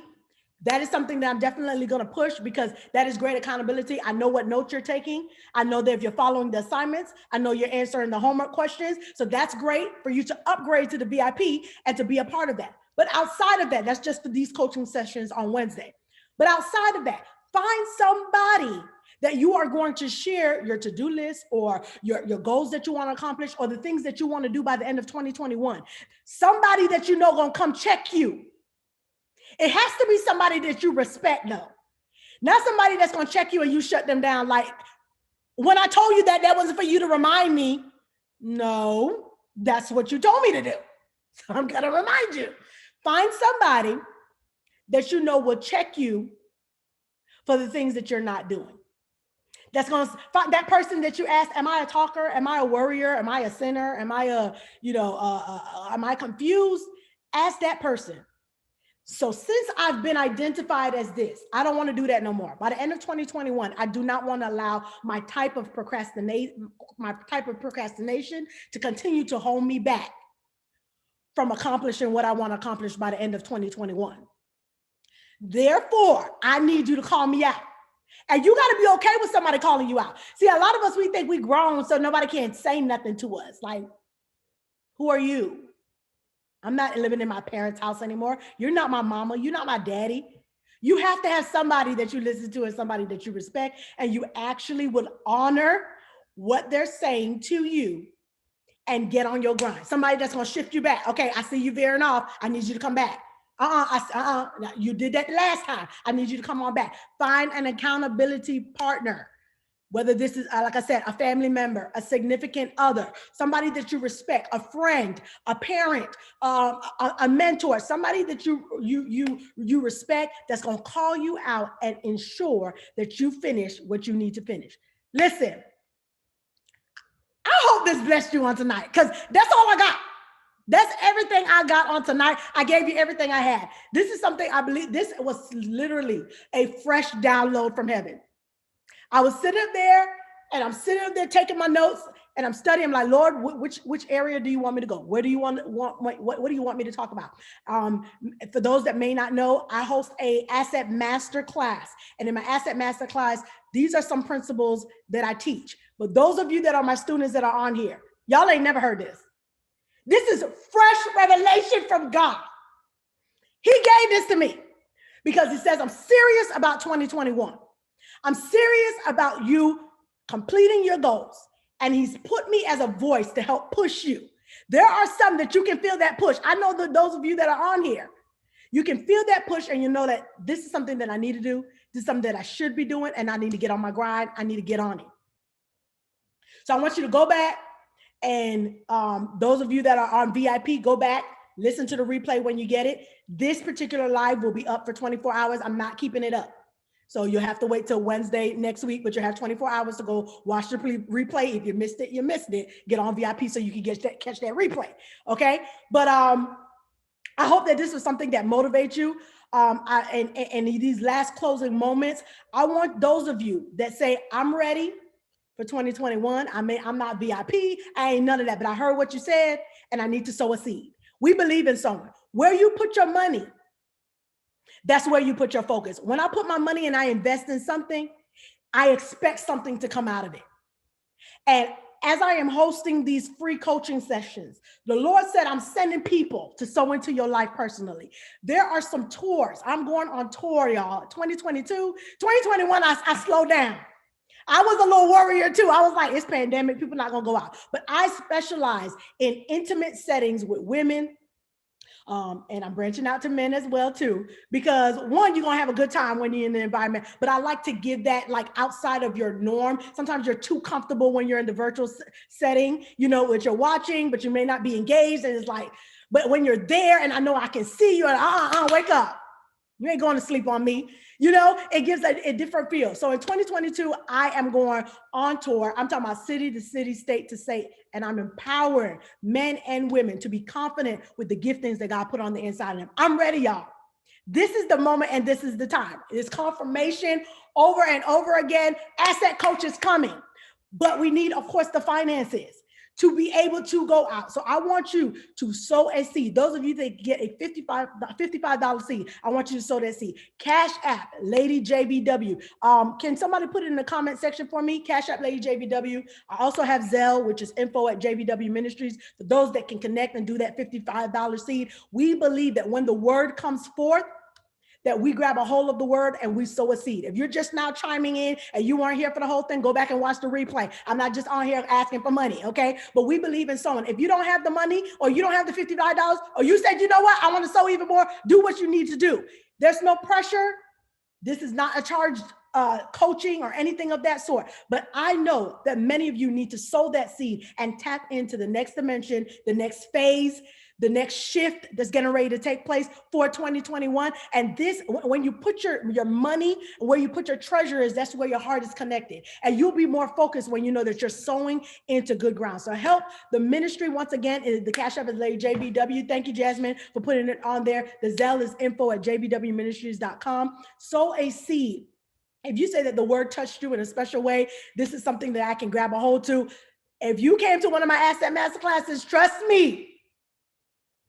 That is something that I'm definitely going to push because that is great accountability. I know what notes you're taking. I know that if you're following the assignments, I know you're answering the homework questions. So that's great for you to upgrade to the VIP and to be a part of that. But outside of that, that's just for these coaching sessions on Wednesday. But outside of that, find somebody that you are going to share your to-do list or your goals that you want to accomplish or the things that you want to do by the end of 2021. Somebody that you know going to come check you. It has to be somebody that you respect though. Not somebody that's going to check you and you shut them down. Like when I told you that wasn't for you to remind me. No, that's what you told me to do. So I'm going to remind you. Find somebody that you know will check you for the things that you're not doing. That's going to find that person that you ask, am I a talker? Am I a worrier? Am I a sinner? Am I am I confused? Ask that person. So since I've been identified as this, I don't want to do that no more. By the end of 2021, I do not want to allow my type of procrastination to continue to hold me back from accomplishing what I want to accomplish by the end of 2021. Therefore, I need you to call me out. And you got to be okay with somebody calling you out. See, a lot of us, we think we grown, so nobody can say nothing to us. Like, who are you? I'm not living in my parents' house anymore. You're not my mama. You're not my daddy. You have to have somebody that you listen to and somebody that you respect, and you actually will honor what they're saying to you and get on your grind. Somebody that's going to shift you back. Okay, I see you veering off. I need you to come back. You did that last time. I need you to come on back. Find an accountability partner. Whether this is, like I said, a family member, a significant other, somebody that you respect, a friend, a parent, a mentor, somebody that you respect, that's going to call you out and ensure that you finish what you need to finish. Listen, I hope this blessed you on tonight, because that's all I got. That's everything I got on tonight. I gave you everything I had. This is something I believe, this was literally a fresh download from heaven. I was sitting up there, and I'm sitting up there taking my notes, and I'm studying. I'm like, Lord, which area do you want me to go? Where do you what do you want me to talk about? For those that may not know, I host a asset master class. And in my asset master class, these are some principles that I teach. But those of you that are my students that are on here, y'all ain't never heard this. This is fresh revelation from God. He gave this to me because he says, I'm serious about 2021. I'm serious about you completing your goals. And he's put me as a voice to help push you. There are some that you can feel that push. I know that those of you that are on here, you can feel that push, and you know that this is something that I need to do. This is something that I should be doing, and I need to get on my grind. I need to get on it. So I want you to go back, and those of you that are on VIP, go back, listen to the replay when you get it. This particular live will be up for 24 hours. I'm not keeping it up. So you'll have to wait till Wednesday next week, but you have 24 hours to go watch the replay. If you missed it, you missed it. Get on VIP so you can catch that replay. Okay. But I hope that this was something that motivates you. And in these last closing moments, I want those of you that say, I'm ready for 2021. I'm not VIP. I ain't none of that, but I heard what you said, and I need to sow a seed. We believe in sowing. Where you put your money, that's where you put your focus. When I put my money and I invest in something, I expect something to come out of it. And as I am hosting these free coaching sessions, the Lord said, I'm sending people to sow into your life personally. There are some tours. I'm going on tour, y'all. 2022, 2021, I slowed down. I was a little worrier too. I was like, it's pandemic, people not gonna go out. But I specialize in intimate settings with women, and I'm branching out to men as well too, because one, you're gonna have a good time when you're in the environment, but I like to give that like outside of your norm. Sometimes you're too comfortable when you're in the virtual setting, you know, what you're watching, but you may not be engaged, and it's like, but when you're there and I know I can see you, and wake up. You ain't going to sleep on me. You know, it gives a different feel. So in 2022, I am going on tour. I'm talking about city to city, state to state, and I'm empowering men and women to be confident with the giftings that God put on the inside of them. I'm ready, y'all. This is the moment, and this is the time. It's confirmation over and over again. Asset coach is coming, but we need, of course, the finances to be able to go out. So I want you to sow a seed. Those of you that get a $55 seed, I want you to sow that seed. Cash App, Lady JBW. Can somebody put it in the comment section for me? Cash App, Lady JBW. I also have Zelle, which is info@JBW Ministries. For those that can connect and do that $55 seed, we believe that when the word comes forth, that we grab a hold of the word and we sow a seed. If you're just now chiming in and you weren't here for the whole thing, go back and watch the replay. I'm not just on here asking for money, okay? But we believe in sowing. If you don't have the money, or you don't have the $55, or you said, you know what, I want to sow even more, do what you need to do. There's no pressure. This is not a charged coaching or anything of that sort. But I know that many of you need to sow that seed and tap into the next dimension, the next phase, the next shift that's getting ready to take place for 2021. And this, when you put your money, where you put your treasure is, that's where your heart is connected. And you'll be more focused when you know that you're sowing into good ground. So help the ministry. Once again, the Cash App is Lady JBW. Thank you, Jasmine, for putting it on there. The Zelle is info@jbwministries.com. Sow a seed. If you say that the word touched you in a special way, this is something that I can grab a hold to. If you came to one of my asset master classes, trust me,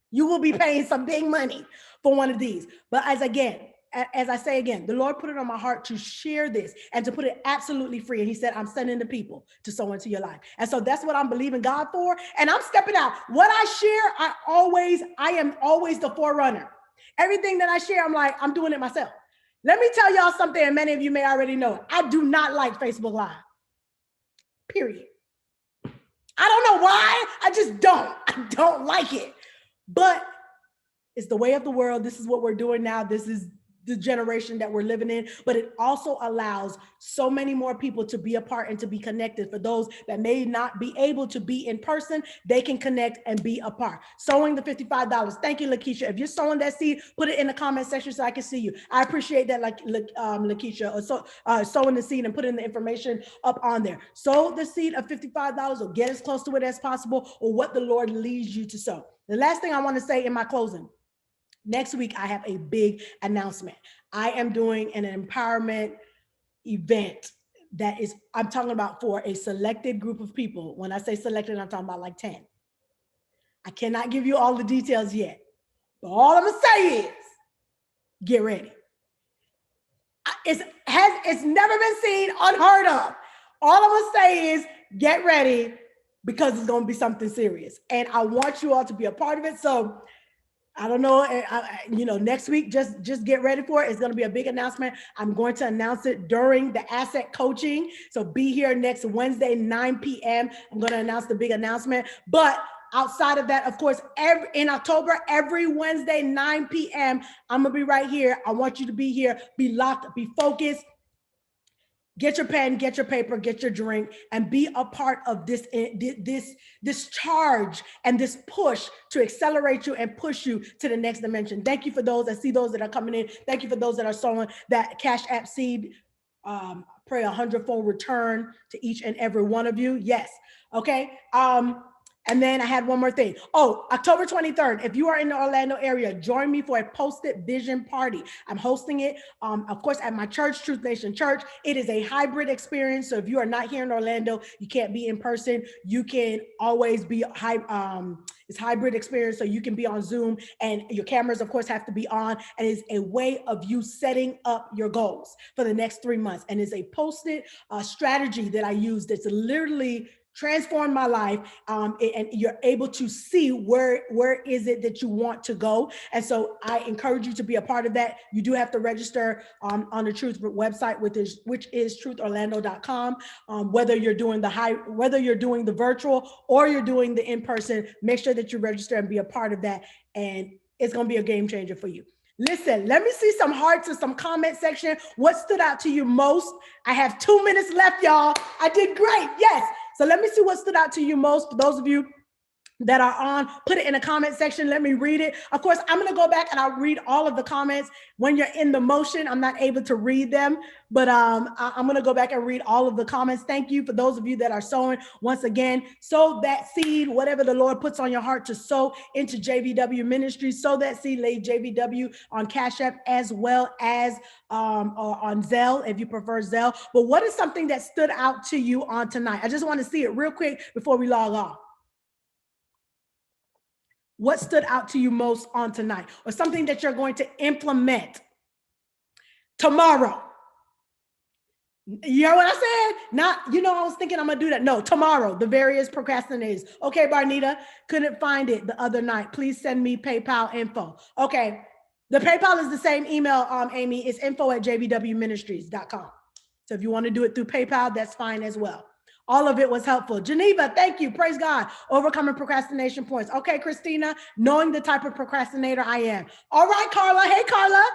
you will be paying some big money for one of these. But as I say again, the Lord put it on my heart to share this and to put it absolutely free. And he said, I'm sending the people to sow into your life. And so that's what I'm believing God for. And I'm stepping out. What I share, I am always the forerunner. Everything that I share, I'm like, I'm doing it myself. Let me tell y'all something, and many of you may already know it. I do not like Facebook Live. Period. I don't know why. I just don't. I don't like it. But It's the way of the world. This is what we're doing now. This is the generation that we're living in, but it also allows so many more people to be a part and to be connected. For those that may not be able to be in person, they can connect and be a part. Sowing the $55. Thank you, Lakeisha. If you're sowing that seed, put it in the comment section so I can see you. I appreciate that, like Lakeisha, or sowing the seed and putting the information up on there. Sow the seed of $55 or get as close to it as possible, or what the Lord leads you to sow. The last thing I want to say in my closing. Next week, I have a big announcement. I am doing an empowerment event that is, I'm talking about for a selected group of people. When I say selected, I'm talking about like 10. I cannot give you all the details yet, but all I'm gonna say is, get ready. It's never been seen, unheard of. All I'm gonna say is, get ready, because it's gonna be something serious. And I want you all to be a part of it. So I don't know, next week, just get ready for it. It's going to be a big announcement. I'm going to announce it during the asset coaching. So be here next Wednesday, 9 p.m. I'm going to announce the big announcement. But outside of that, of course, in October, every Wednesday, 9 p.m., I'm going to be right here. I want you to be here, be locked, be focused. Get your pen, get your paper, get your drink, and be a part of this charge and this push to accelerate you and push you to the next dimension. Thank you for those. I see those that are coming in. Thank you for those that are sowing that Cash App seed. Pray 100-fold return to each and every one of you. Yes. Okay. And then I had one more thing. Oh, October 23rd, if you are in the Orlando area, join me for a Post-it Vision Party. I'm hosting it, of course, at my church, Truth Nation Church. It is a hybrid experience. So if you are not here in Orlando, you can't be in person. You can always be it's hybrid experience. So you can be on Zoom, and your cameras, of course, have to be on. And it's a way of you setting up your goals for the next 3 months. And it's a Post-it strategy that I use that's literally transformed my life, and you're able to see where is it that you want to go. And so I encourage you to be a part of that. You do have to register on the Truth website, which is truthorlando.com. Whether you're doing the virtual or you're doing the in-person, make sure that you register and be a part of that. And it's going to be a game changer for you. Listen, let me see some hearts and some comment section. What stood out to you most? I have 2 minutes left, y'all. I did great. Yes. So let me see what stood out to you most. For those of you that are on, put it in the comment section. Let me read it. Of course, I'm going to go back and I'll read all of the comments. When you're in the motion, I'm not able to read them, but I'm going to go back and read all of the comments. Thank you for those of you that are sowing. Once again, sow that seed, whatever the Lord puts on your heart to sow into JVW Ministries. Sow that seed, lay JVW on Cash App, as well as on Zelle, if you prefer Zelle. But what is something that stood out to you on tonight? I just want to see it real quick before we log off. What stood out to you most on tonight, or something that you're going to implement tomorrow? You know what I said? Not, I was thinking I'm going to do that. No, tomorrow, the various procrastinators. Okay, Barnita, couldn't find it the other night. Please send me PayPal info. Okay. The PayPal is the same email, Amy. It's info@jvwministries.com. So if you want to do it through PayPal, that's fine as well. All of it was helpful. Geneva, thank you. Praise God. Overcoming procrastination points. Okay, Christina, knowing the type of procrastinator I am. All right, Carla. Hey, Carla.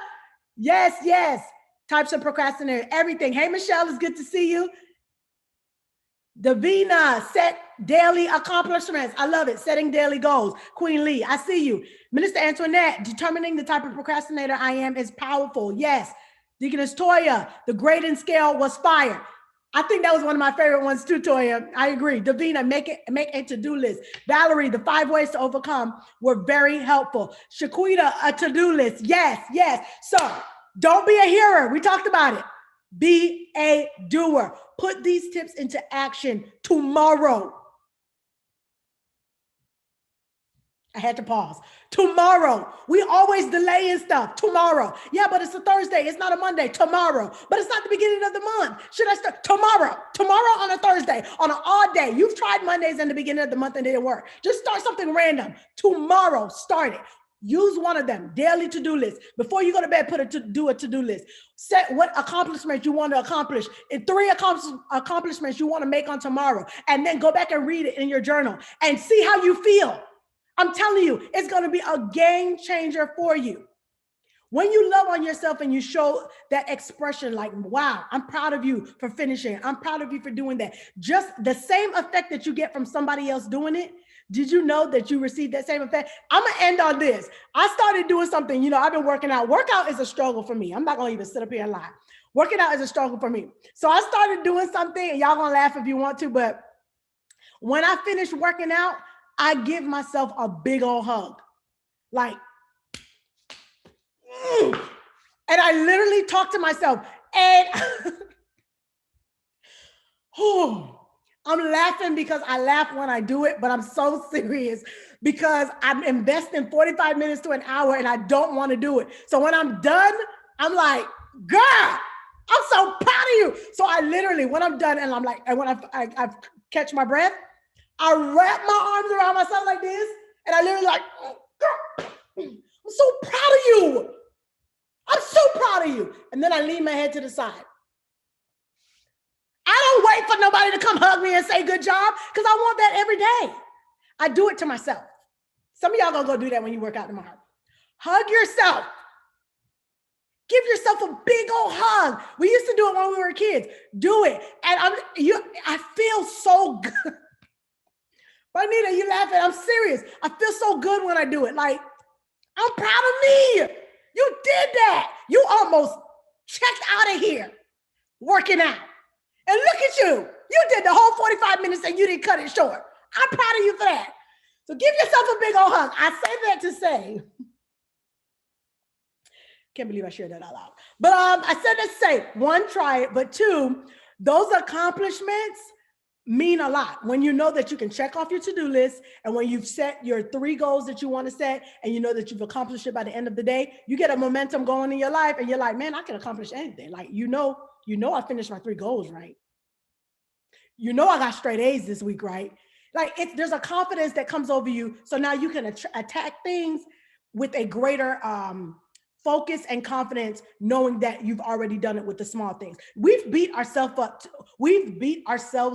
Yes. Types of procrastinator, everything. Hey, Michelle, it's good to see you. Davina, set daily accomplishments. I love it. Setting daily goals. Queen Lee, I see you. Minister Antoinette, determining the type of procrastinator I am is powerful. Yes. Deaconess Toya, the grading scale was fire. I think that was one of my favorite ones too, Toya. I agree. Davina, make a to-do list. Valerie, the 5 ways to overcome were very helpful. Shaquita, a to-do list. Yes. So don't be a hearer. We talked about it. Be a doer. Put these tips into action tomorrow. I had to pause. Tomorrow. We always delaying stuff. Tomorrow. Yeah, but it's a Thursday. It's not a Monday. Tomorrow. But it's not the beginning of the month. Should I start tomorrow? Tomorrow on a Thursday, on an odd day. You've tried Mondays in the beginning of the month and it didn't work. Just start something random. Tomorrow, start it. Use one of them. Daily to-do list. Before you go to bed, do a to-do list. Set what accomplishments you want to accomplish. And 3 accomplishments you want to make on tomorrow. And then go back and read it in your journal and see how you feel. I'm telling you, it's going to be a game changer for you. When you love on yourself and you show that expression like, wow, I'm proud of you for finishing. I'm proud of you for doing that. Just the same effect that you get from somebody else doing it. Did you know that you received that same effect? I'm going to end on this. I started doing something, I've been working out. Workout is a struggle for me. I'm not going to even sit up here and lie. Working out is a struggle for me. So I started doing something, and y'all going to laugh if you want to, but when I finish working out, I give myself a big old hug. Like, and I literally talk to myself, and I'm laughing because I laugh when I do it, but I'm so serious because I'm investing 45 minutes to an hour and I don't want to do it. So when I'm done, I'm like, girl, I'm so proud of you. So I literally, when I'm done and I'm like, and when I catch my breath, I wrap my arms around myself like this, and I literally like, girl, I'm so proud of you. I'm so proud of you. And then I lean my head to the side. I don't wait for nobody to come hug me and say good job, because I want that every day. I do it to myself. Some of y'all gonna go do that when you work out tomorrow. Hug yourself. Give yourself a big old hug. We used to do it when we were kids. Do it. And I feel so good. Juanita, you laughing? I'm serious. I feel so good when I do it. Like, I'm proud of me. You did that. You almost checked out of here working out. And look at you. You did the whole 45 minutes and you didn't cut it short. I'm proud of you for that. So give yourself a big old hug. I say that to say, can't believe I shared that out loud. But I said that to say, one, try it, but two, those accomplishments mean a lot. When you know that you can check off your to-do list, and when you've set your 3 goals that you want to set, and you know that you've accomplished it by the end of the day, you get a momentum going in your life, and you're like, man, I can accomplish anything. Like, I finished my 3 goals, right? I got straight A's this week, right? Like, there's a confidence that comes over you. So now you can attack things with a greater focus and confidence, knowing that you've already done it with the small things. We've beat ourselves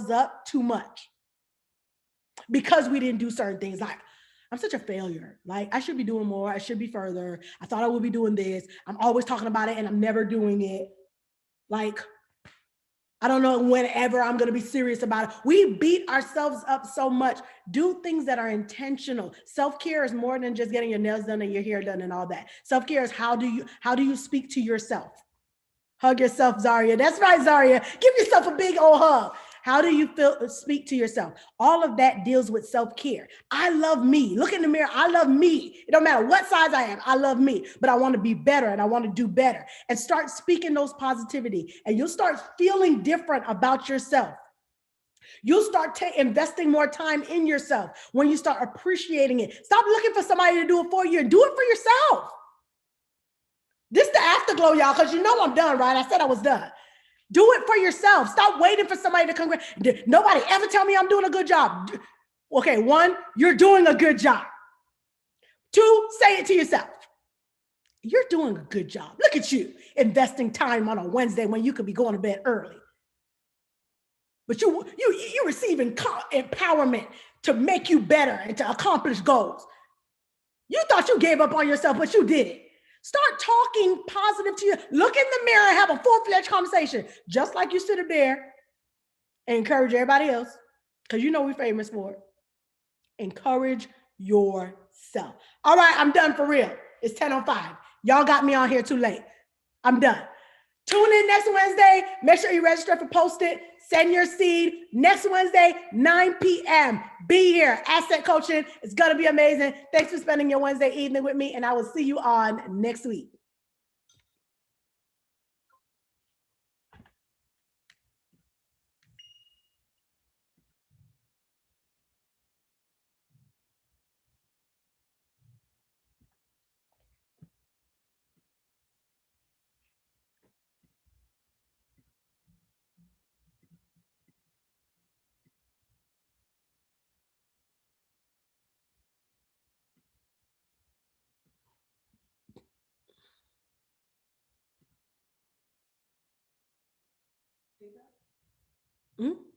up too much because we didn't do certain things. Like, I'm such a failure. Like, I should be doing more. I should be further. I thought I would be doing this. I'm always talking about it and I'm never doing it. Like, I don't know whenever I'm going to be serious about it. We beat ourselves up so much. Do things that are intentional. Self-care is more than just getting your nails done and your hair done and all that. Self-care is how do you speak to yourself? Hug yourself, Zaria. That's right, Zaria. Give yourself a big old hug. How do you speak to yourself? All of that deals with self-care. I love me. Look in the mirror. I love me. It don't matter what size I am. I love me, but I want to be better and I want to do better. And start speaking those positivity, and you'll start feeling different about yourself. You'll start investing more time in yourself when you start appreciating it. Stop looking for somebody to do it for you and do it for yourself. This is the afterglow, y'all, because I'm done, right? I said I was done. Do it for yourself. Stop waiting for somebody to congratulate. Nobody ever tell me I'm doing a good job. Okay, 1, you're doing a good job. 2, say it to yourself. You're doing a good job. Look at you investing time on a Wednesday when you could be going to bed early. But you're receiving empowerment to make you better and to accomplish goals. You thought you gave up on yourself, but you did it. Start talking positive to you. Look in the mirror and have a full-fledged conversation, just like you sit up there and encourage everybody else, because we're famous for it. Encourage yourself. All right, I'm done for real. It's 10:05. Y'all got me on here too late. I'm done. Tune in next Wednesday. Make sure you register for Post It. Send your seed next Wednesday, 9 p.m. Be here. Asset coaching. It's going to be amazing. Thanks for spending your Wednesday evening with me, and I will see you on next week.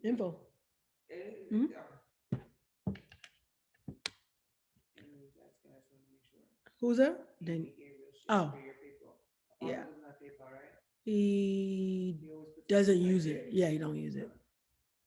Info. Who's that? Then, oh, yeah. He doesn't use it. Yeah, he don't use it.